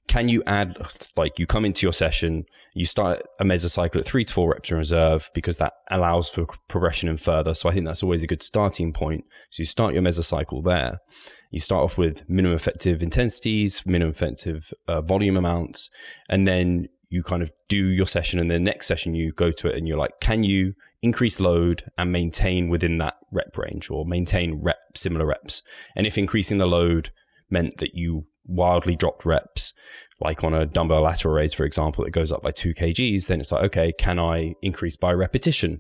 can you add, like you come into your session, you start a mesocycle at 3 to 4 reps in reserve because that allows for progression and further. So I think that's always a good starting point. So you start your mesocycle there. You start off with minimum effective intensities, minimum effective volume amounts, and then you kind of do your session, and the next session you go to it and you're like, can you increase load and maintain within that rep range, or maintain similar reps? And if increasing the load meant that you wildly dropped reps, like on a dumbbell lateral raise, for example, it goes up by 2 kgs, then it's like, okay, can I increase by repetition?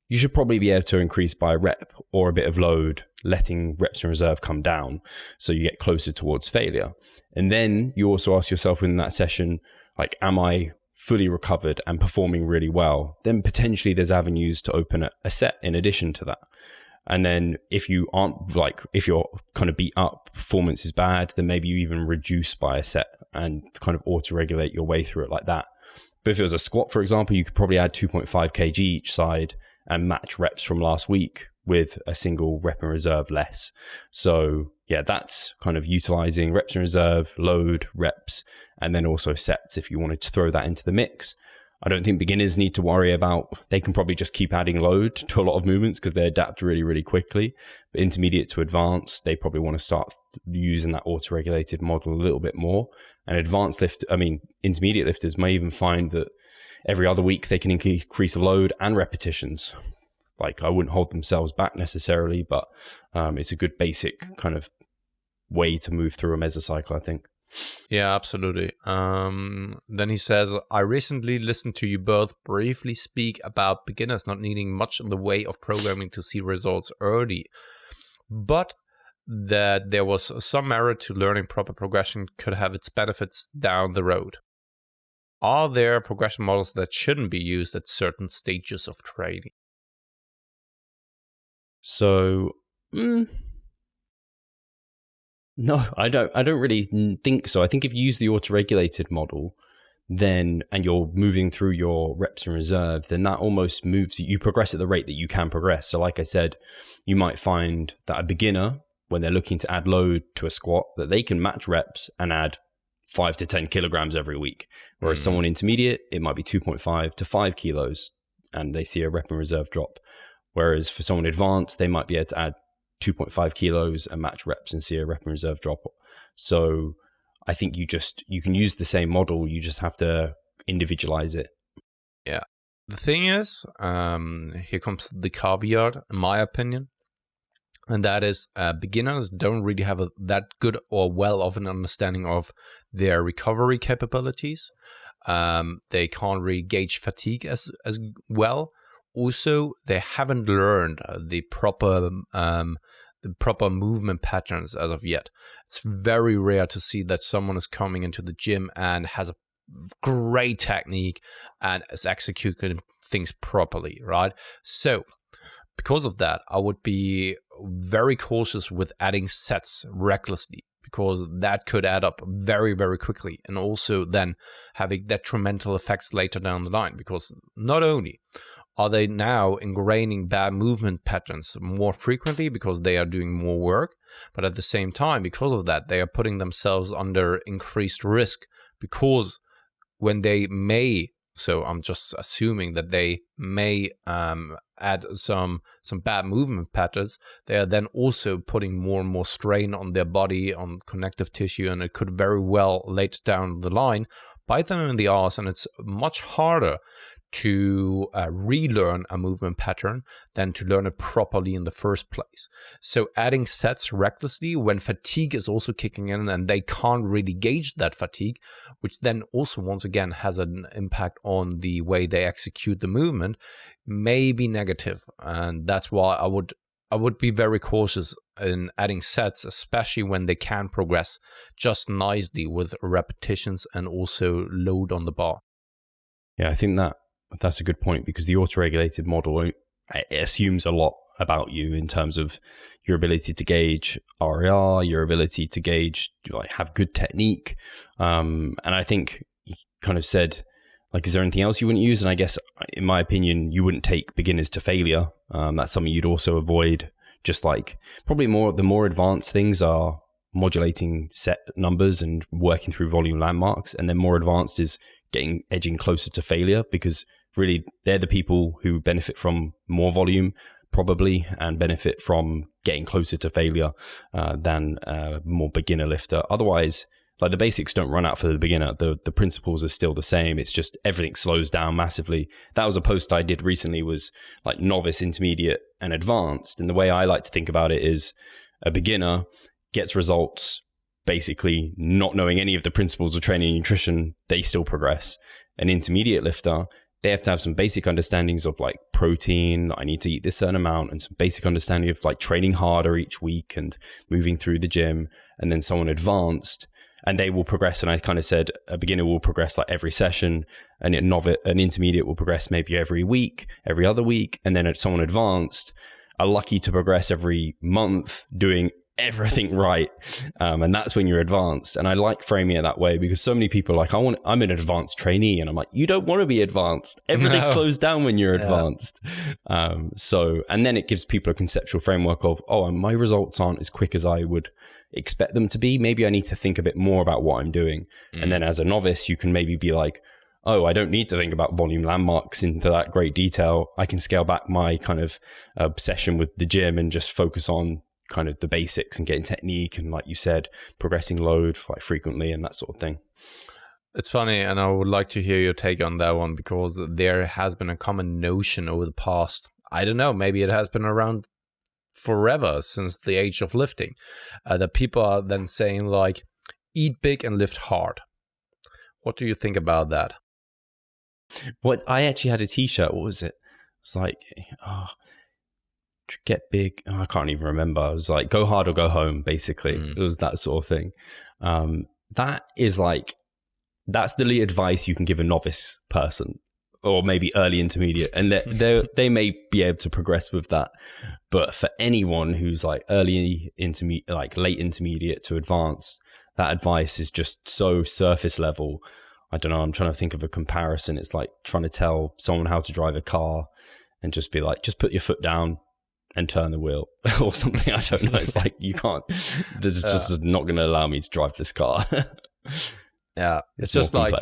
You should probably be able to increase by rep or a bit of load, letting reps in reserve come down so you get closer towards failure. And then you also ask yourself in that session, like, am I fully recovered and performing really well? Then potentially there's avenues to open a set in addition to that. And then if you aren't if you're kind of beat up, performance is bad, then maybe you even reduce by a set and kind of auto-regulate your way through it like that. But if it was a squat, for example, you could probably add 2.5 kg each side and match reps from last week with a single rep in reserve less. So yeah, that's kind of utilizing reps in reserve, load, reps, and then also sets if you wanted to throw that into the mix. I don't think beginners need to worry about, they can probably just keep adding load to a lot of movements because they adapt really, really quickly. But intermediate to advanced, they probably want to start using that auto-regulated model a little bit more. And intermediate lifters may even find that every other week they can increase the load and repetitions. I wouldn't hold themselves back necessarily, but it's a good basic kind of way to move through a mesocycle, I think. Yeah, absolutely. Then he says, I recently listened to you both briefly speak about beginners not needing much in the way of programming to see results early, but that there was some merit to learning proper progression could have its benefits down the road. Are there progression models that shouldn't be used at certain stages of training? So, no, I don't really think so. I think if you use the auto-regulated model, then, and you're moving through your reps in reserve, then that almost moves, you progress at the rate that you can progress. So like I said, you might find that a beginner, when they're looking to add load to a squat, that they can match reps and add 5 to 10 kilograms every week. Whereas someone intermediate, it might be 2.5 to 5 kilos, and they see a rep in reserve drop. Whereas for someone advanced, they might be able to add 2.5 kilos and match reps and see a rep in reserve drop. So I think you can use the same model, you just have to individualize it. Yeah. The thing is, here comes the caveat, in my opinion, and that is beginners don't really have that good or well of an understanding of their recovery capabilities. They can't really gauge fatigue as well. Also, they haven't learned the proper movement patterns as of yet. It's very rare to see that someone is coming into the gym and has a great technique and is executing things properly, right? So, because of that, I would be very cautious with adding sets recklessly, because that could add up very, very quickly and also then having detrimental effects later down the line, because not only are they now ingraining bad movement patterns more frequently because they are doing more work, but at the same time, because of that, they are putting themselves under increased risk, because when they may, so I'm just assuming that they may add some bad movement patterns, they are then also putting more and more strain on their body, on connective tissue, and it could very well later down the line bite them in the arse, and it's much harder to relearn a movement pattern than to learn it properly in the first place. So adding sets recklessly when fatigue is also kicking in and they can't really gauge that fatigue, which then also once again has an impact on the way they execute the movement, may be negative. And that's why I would be very cautious in adding sets, especially when they can progress just nicely with repetitions and also load on the bar. Yeah, I think that's a good point, because the auto-regulated model, it assumes a lot about you in terms of your ability to gauge RAR, your ability to gauge, have good technique. And I think you kind of said, is there anything else you wouldn't use? And I guess, in my opinion, you wouldn't take beginners to failure. That's something you'd also avoid. Just probably the more advanced things are modulating set numbers and working through volume landmarks. And then more advanced is edging closer to failure, because really they're the people who benefit from more volume probably and benefit from getting closer to failure than a more beginner lifter. Otherwise, the basics don't run out for the beginner. The principles are still the same. It's just everything slows down massively. That was a post I did recently, was novice, intermediate, and advanced. And the way I like to think about it is a beginner gets results basically not knowing any of the principles of training and nutrition, they still progress. An intermediate lifter, they have to have some basic understandings of protein, I need to eat this certain amount, and some basic understanding of training harder each week and moving through the gym. And then someone advanced, and they will progress. And I kind of said a beginner will progress every session, and an intermediate will progress maybe every week, every other week. And then someone advanced, are lucky to progress every month doing everything right. And that's when you're advanced. And I like framing it that way because so many people are like, I'm an advanced trainee. And I'm like, you don't want to be advanced. Everything slows down when you're advanced. And then it gives people a conceptual framework of, my results aren't as quick as I would expect them to be. Maybe I need to think a bit more about what I'm doing. And then as a novice, you can maybe be like, I don't need to think about volume landmarks into that great detail. I can scale back my kind of obsession with the gym and just focus on kind of the basics and getting technique and, like you said, progressing load like frequently and that sort of thing. It's funny, and I would like to hear your take on that one, because there has been a common notion over the past, I don't know, maybe it has been around forever, since the age of lifting, that people are then saying like, eat big and lift hard. What do you think about that? What I actually had a t-shirt, what was it? It's like, get big. I can't even remember. I was like, go hard or go home, basically. It was that sort of thing. That is like, that's the advice you can give a novice person, or maybe early intermediate, and they may be able to progress with that. But for anyone who's like early intermediate, like late intermediate to advanced, that advice is just so surface level. I don't know. I'm trying to think of a comparison. It's like trying to tell someone how to drive a car and just be like, just put your foot down and turn the wheel or something. I don't know. It's like, you can't, this is just not going to allow me to drive this car. Yeah. It's just like,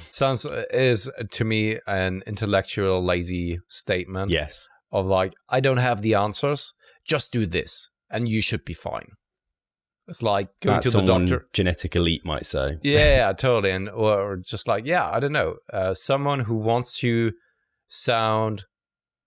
sounds is to me an intellectual lazy statement. Yes. Of like, I don't have the answers. Just do this and you should be fine. It's like going to the doctor. Genetic elite might say. Yeah, totally. And or just like, I don't know. Someone who wants to sound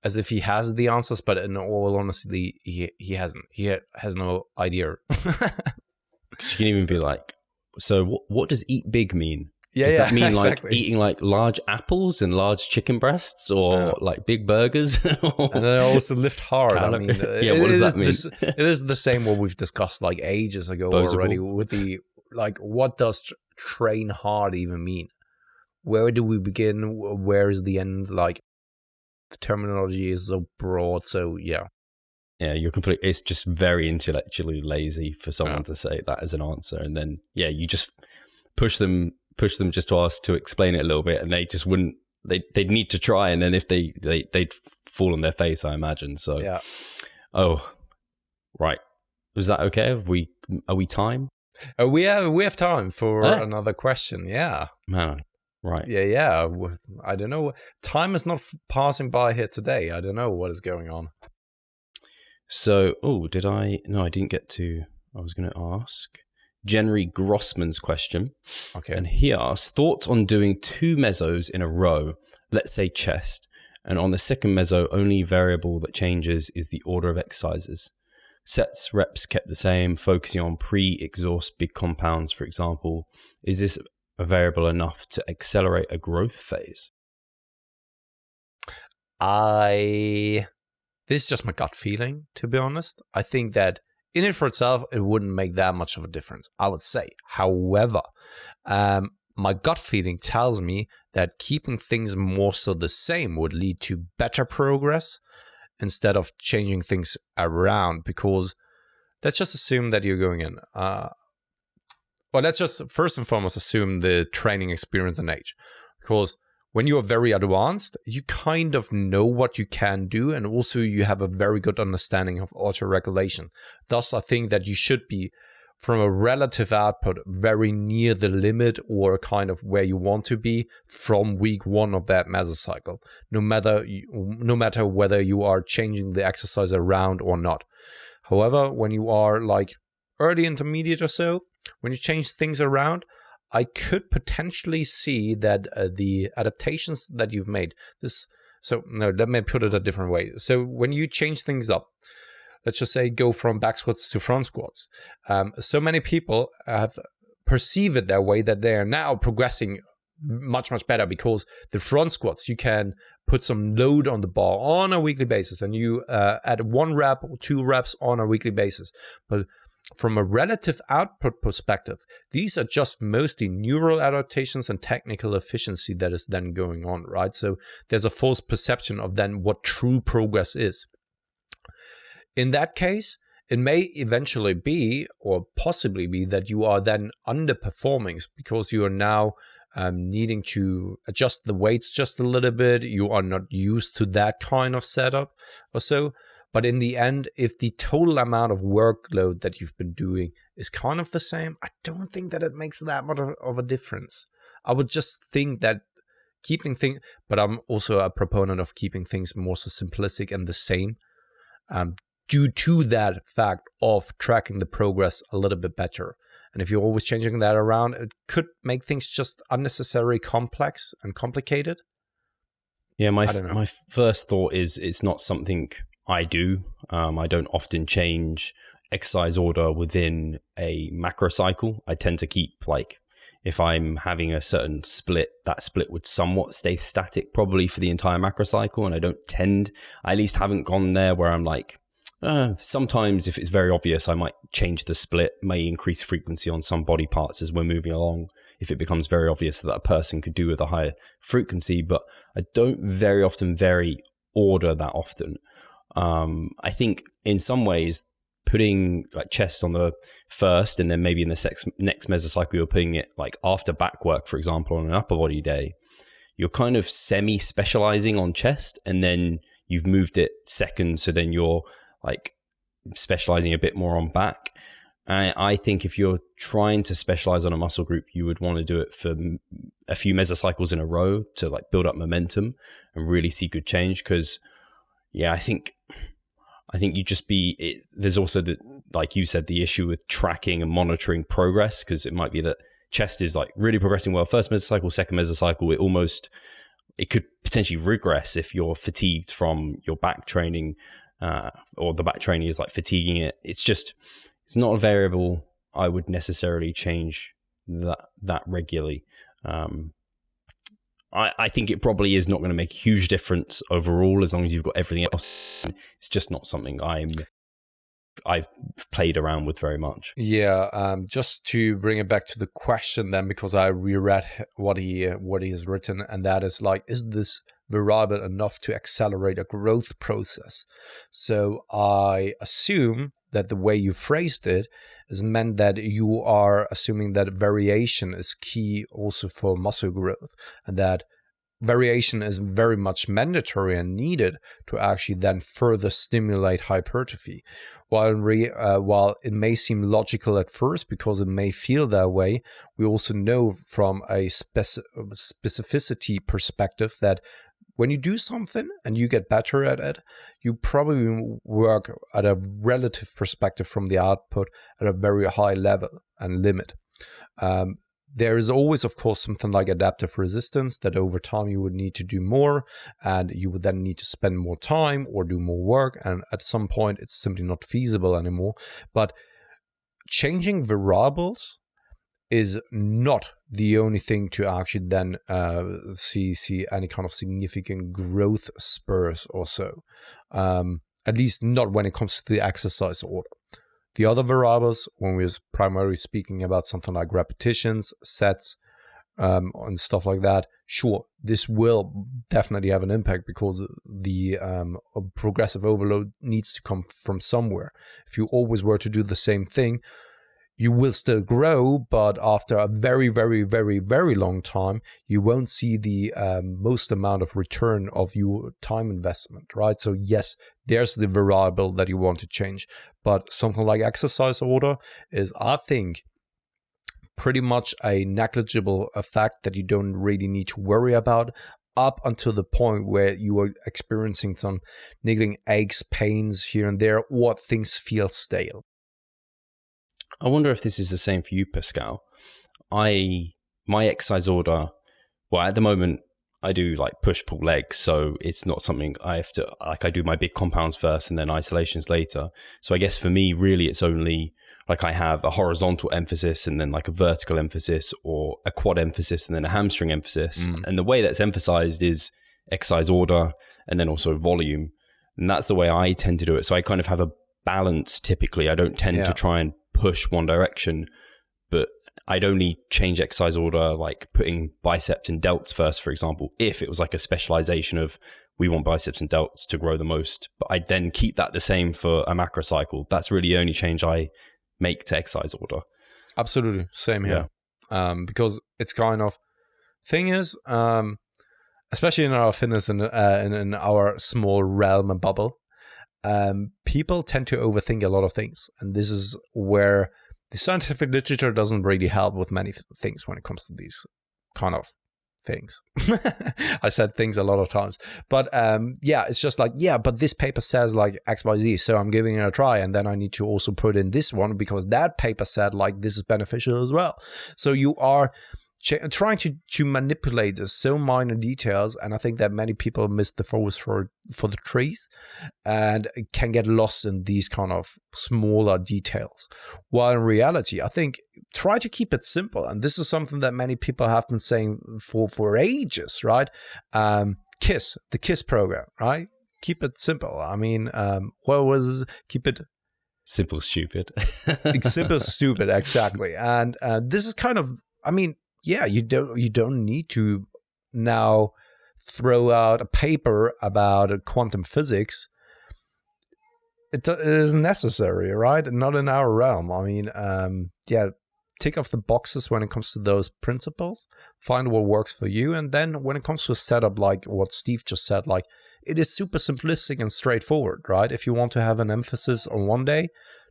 as if he has the answers, but in all honesty, he hasn't. He has no idea. You can even be like, so what does eat big mean? Does that mean exactly. like eating like large apples and large chicken breasts, or like big burgers? And then also lift hard. I mean, what does that mean? It is the same what we've discussed like ages ago already with the, like, what does train hard even mean? Where do we begin? Where is the end? Like, the terminology is so broad. So yeah, you're completely. It's just very intellectually lazy for someone to say that as an answer, and then you just push them just to ask to explain it a little bit, and they just wouldn't. They'd need to try, and then if they'd fall on their face, I imagine. So yeah. Oh, right. Was that okay? Are we time? We have time for another question. Yeah. Man. Right. Yeah. I don't know. Time is not passing by here today. I don't know what is going on. So, did I? No, I didn't get to. I was going to ask Jenry Grossman's question. Okay. And he asked, thoughts on doing 2 mesos in a row, let's say chest, and on the second meso, only variable that changes is the order of exercises. Sets, reps kept the same, focusing on pre-exhaust big compounds, for example. Is this a variable enough to accelerate a growth phase? This is just my gut feeling, to be honest. I think that in it for itself, it wouldn't make that much of a difference, I would say. However, my gut feeling tells me that keeping things more so the same would lead to better progress instead of changing things around, because let's just assume that you're going in. Let's just first and foremost assume the training experience and age, because when you are very advanced, you kind of know what you can do, and also you have a very good understanding of auto-regulation. Thus, I think that you should be, from a relative output, very near the limit or kind of where you want to be from week 1 of that mesocycle, no matter whether you are changing the exercise around or not. However, when you are like early intermediate or so, when you change things around, I could potentially see that the adaptations that you've made, let me put it a different way. So when you change things up, let's just say go from back squats to front squats. So many people have perceived it that way, that they are now progressing much, much better, because the front squats, you can put some load on the bar on a weekly basis, and you add 1 rep or 2 reps on a weekly basis. But from a relative output perspective, these are just mostly neural adaptations and technical efficiency that is then going on, right? So there's a false perception of then what true progress is. In that case, it may eventually be, or possibly be, that you are then underperforming because you are now needing to adjust the weights just a little bit. You are not used to that kind of setup or so. But in the end, if the total amount of workload that you've been doing is kind of the same, I don't think that it makes that much of a difference. I would just think that keeping things, but I'm also a proponent of keeping things more so simplistic and the same, due to that fact of tracking the progress a little bit better. And if you're always changing that around, it could make things just unnecessarily complex and complicated. Yeah, my first thought is it's not something I do. I don't often change exercise order within a macro cycle. I tend to keep, like, if I'm having a certain split, that split would somewhat stay static probably for the entire macro cycle. And I at least haven't gone there where I'm like, sometimes if it's very obvious, I might change the split, may increase frequency on some body parts as we're moving along, if it becomes very obvious that a person could do with a higher frequency. But I don't very often vary order that often. I think in some ways, putting like chest on the first and then maybe in the next mesocycle, you're putting it like after back work, for example, on an upper body day, you're kind of semi-specializing on chest and then you've moved it second. So then you're like specializing a bit more on back. I think if you're trying to specialize on a muscle group, you would want to do it for a few mesocycles in a row to like build up momentum and really see good change. Because yeah, I think you just there's also like you said, the issue with tracking and monitoring progress, because it might be that chest is like really progressing well first mesocycle, second mesocycle, it could potentially regress if you're fatigued from your back training, or the back training is like fatiguing it. It's not a variable I would necessarily change that regularly. I think it probably is not going to make a huge difference overall as long as you've got everything else. It's just not something I've played around with very much. Yeah, just to bring it back to the question then, because I reread what he has written, and that is like, is this variable enough to accelerate a growth process? So I assume that the way you phrased it is meant that you are assuming that variation is key also for muscle growth, and that variation is very much mandatory and needed to actually then further stimulate hypertrophy. While it may seem logical at first because it may feel that way, we also know from a specificity perspective that when you do something and you get better at it, you probably work at a relative perspective from the output at a very high level and limit. There is always, of course, something like adaptive resistance that over time you would need to do more, and you would then need to spend more time or do more work. And at some point, it's simply not feasible anymore. But changing variables is not the only thing to actually then see any kind of significant growth spurs or so. At least not when it comes to the exercise order. The other variables, when we're primarily speaking about something like repetitions, sets, and stuff like that, sure, this will definitely have an impact because the progressive overload needs to come from somewhere. If you always were to do the same thing, you will still grow, but after a very, very, very, very long time, you won't see the most amount of return of your time investment, right? So yes, there's the variable that you want to change. But something like exercise order is, I think, pretty much a negligible effect that you don't really need to worry about up until the point where you are experiencing some niggling aches, pains here and there, or things feel stale. I wonder if this is the same for you, Pascal. My exercise order, well, at the moment, I do like push-pull legs, so it's not something I have to, like I do my big compounds first and then isolations later. So I guess for me, really, it's only like I have a horizontal emphasis and then like a vertical emphasis or a quad emphasis and then a hamstring emphasis. And the way that's emphasized is exercise order and then also volume. And that's the way I tend to do it. So I kind of have a balance typically. I don't tend to try and push one direction, but I'd only change exercise order like putting biceps and delts first, for example, if it was like a specialization of we want biceps and delts to grow the most, but I then keep that the same for a macro cycle. That's really the only change I make to exercise order. Absolutely. Same here. Yeah. Because it's kind of, thing is, especially in our fitness and in our small realm and bubble, people tend to overthink a lot of things. And this is where the scientific literature doesn't really help with many things when it comes to these kind of things. I said things a lot of times, but it's just like, but this paper says like X, Y, Z, so I'm giving it a try, and then I need to also put in this one because that paper said like this is beneficial as well. So you are trying to manipulate so minor details, and I think that many people miss the forest for the trees and can get lost in these kind of smaller details. While in reality, I think try to keep it simple, and this is something that many people have been saying for ages, right? The KISS program, right? Keep it simple. I mean, keep it simple, stupid. Simple, stupid, exactly. And this is kind of, I mean, you don't need to now throw out a paper about quantum physics. It isn't necessary, right? Not in our realm. I mean, tick off the boxes when it comes to those principles, find what works for you, and then when it comes to a setup like what Steve just said, like it is super simplistic and straightforward, right? If you want to have an emphasis on one day,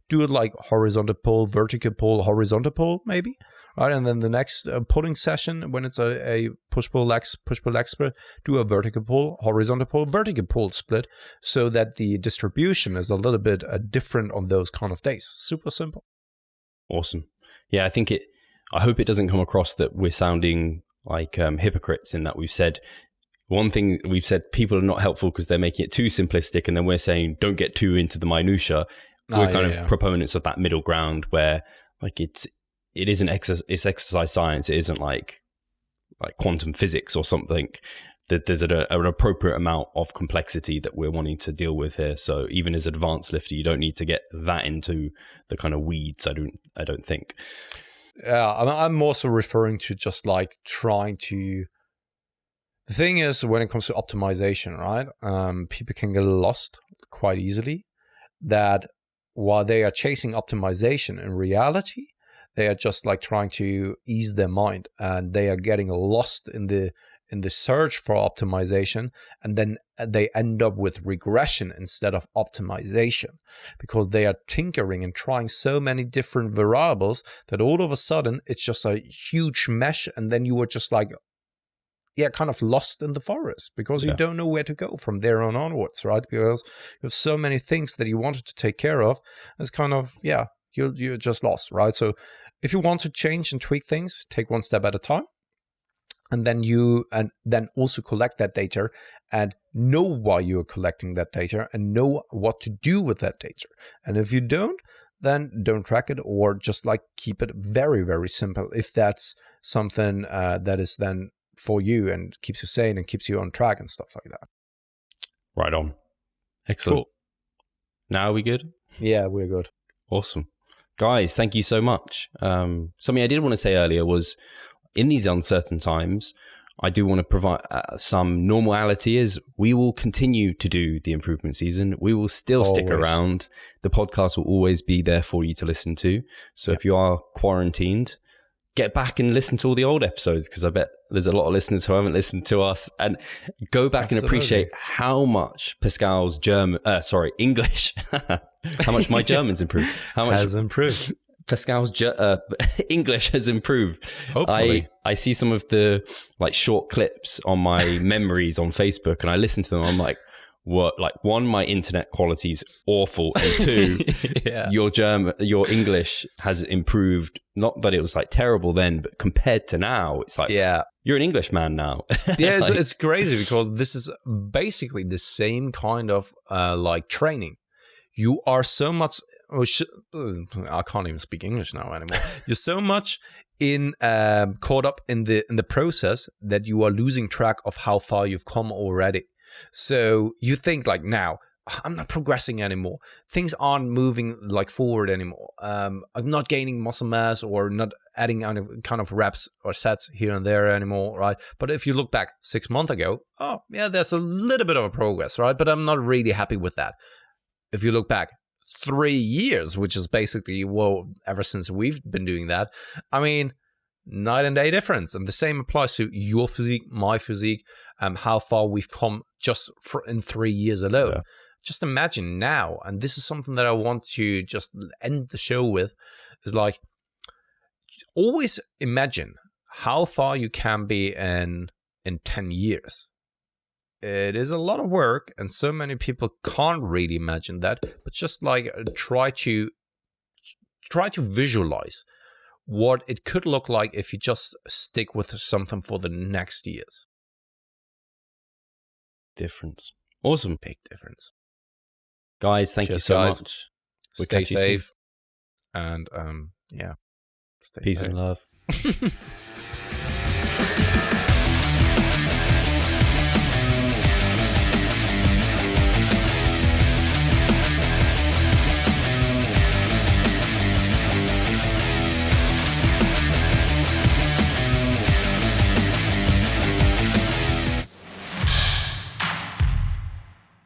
do it like horizontal pull, vertical pull, horizontal pull, maybe, right? And then the next pulling session, when it's a push-pull leg split, do a vertical pull, horizontal pull, vertical pull split, so that the distribution is a little bit different on those kind of days. Super simple. Awesome. Yeah, I hope it doesn't come across that we're sounding like hypocrites in that we've said people are not helpful because they're making it too simplistic, and then we're saying don't get too into the minutia. We're proponents of that middle ground where like it isn't it's exercise science. It isn't like quantum physics or something. That there's an appropriate amount of complexity that we're wanting to deal with here. So even as advanced lifter, you don't need to get that into the kind of weeds. I don't think. Yeah, I'm also referring to just like trying to. The thing is, when it comes to optimization, right? People can get lost quite easily. That while they are chasing optimization, in reality, they are just like trying to ease their mind, and they are getting lost in the search for optimization, and then they end up with regression instead of optimization, because they are tinkering and trying so many different variables that all of a sudden it's just a huge mesh, and then you are just like kind of lost in the forest because you don't know where to go from there on onwards, right? Because you have so many things that you wanted to take care of. It's kind of, you're just lost, right? So if you want to change and tweak things, take one step at a time. And then also collect that data and know why you're collecting that data and know what to do with that data. And if you don't, then don't track it, or just like keep it very, very simple. If that's something that is then for you and keeps you sane and keeps you on track and stuff like that. Right on. Excellent. Cool. Now are we good? Yeah, we're good. Awesome. Guys, thank you so much. Something I did want to say earlier was, in these uncertain times, I do want to provide some normality as we will continue to do the improvement season. We will still stick around. The podcast will always be there for you to listen to. So if you are quarantined, get back and listen to all the old episodes, because I bet there's a lot of listeners who haven't listened to us, and go back and appreciate how much Pascal's English, how much my German's improved. How much has improved. Pascal's English has improved. Hopefully. I see some of the like short clips on my memories on Facebook, and I listen to them. I'm like, what? Like, one, my internet quality's awful, and two, your English has improved. Not that it was like terrible then, but compared to now, it's like, you're an Englishman now. Yeah, it's crazy, because this is basically the same kind of like training. You are so much. I can't even speak English now anymore. You're so much caught up in the process that you are losing track of how far you've come already. So you think like, now I'm not progressing anymore. Things aren't moving like forward anymore. I'm not gaining muscle mass or not adding any kind of reps or sets here and there anymore, right? But if you look back 6 months ago, oh yeah, there's a little bit of a progress, right? But I'm not really happy with that. If you look back 3 years, which is basically, well, ever since we've been doing that, I mean, night and day difference. And the same applies to your physique, my physique, how far we've come just in 3 years alone. Yeah. Just imagine now, and this is something that I want to just end the show with, is like, always imagine how far you can be in 10 years. It is a lot of work, and so many people can't really imagine that, but just like try to visualize what it could look like if you just stick with something for the next years. Difference. Awesome. Big difference. Guys, thank you so much. Stay safe. And yeah. Peace and love.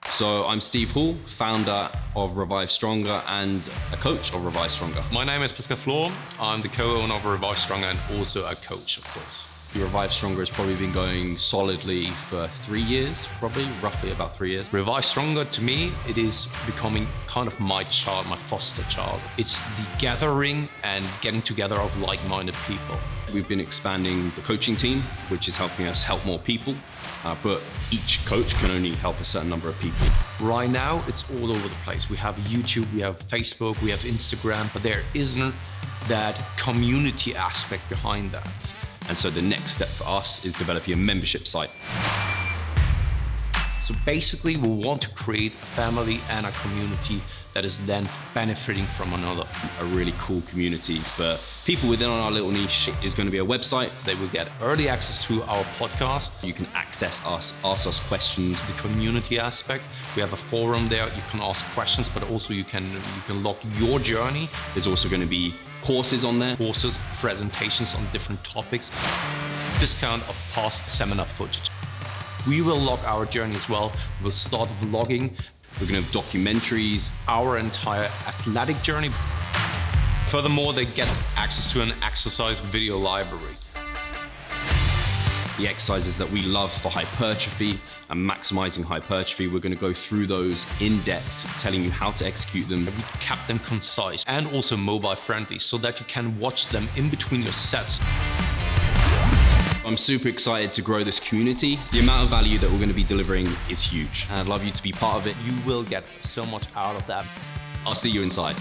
So I'm Steve Hall, founder of Revive Stronger and a coach of Revive Stronger. My name is Pascal Flor. I'm the co-owner of Revive Stronger and also a coach, of course. Revive Stronger has probably been going solidly for 3 years, roughly about 3 years. Revive Stronger, to me, it is becoming kind of my child, my foster child. It's the gathering and getting together of like-minded people. We've been expanding the coaching team, which is helping us help more people. But each coach can only help a certain number of people. Right now, it's all over the place. We have YouTube, we have Facebook, we have Instagram, but there isn't that community aspect behind that. And so the next step for us is developing a membership site. So basically, we want to create a family and a community that is then benefiting from another. A really cool community for people within our little niche is going to be a website. They will get early access to our podcast. You can access us, ask us questions. The community aspect, we have a forum there. You can ask questions, but also you can log your journey. There's also going to be courses on there. Courses, presentations on different topics. Discount of past seminar footage. We will log our journey as well. We'll start vlogging. We're going to have documentaries. Our entire athletic journey. Furthermore, they get access to an exercise video library. The exercises that we love for hypertrophy and maximizing hypertrophy, we're going to go through those in depth, telling you how to execute them. We kept them concise and also mobile friendly so that you can watch them in between your sets. I'm super excited to grow this community. The amount of value that we're going to be delivering is huge. And I'd love you to be part of it. You will get so much out of that. I'll see you inside.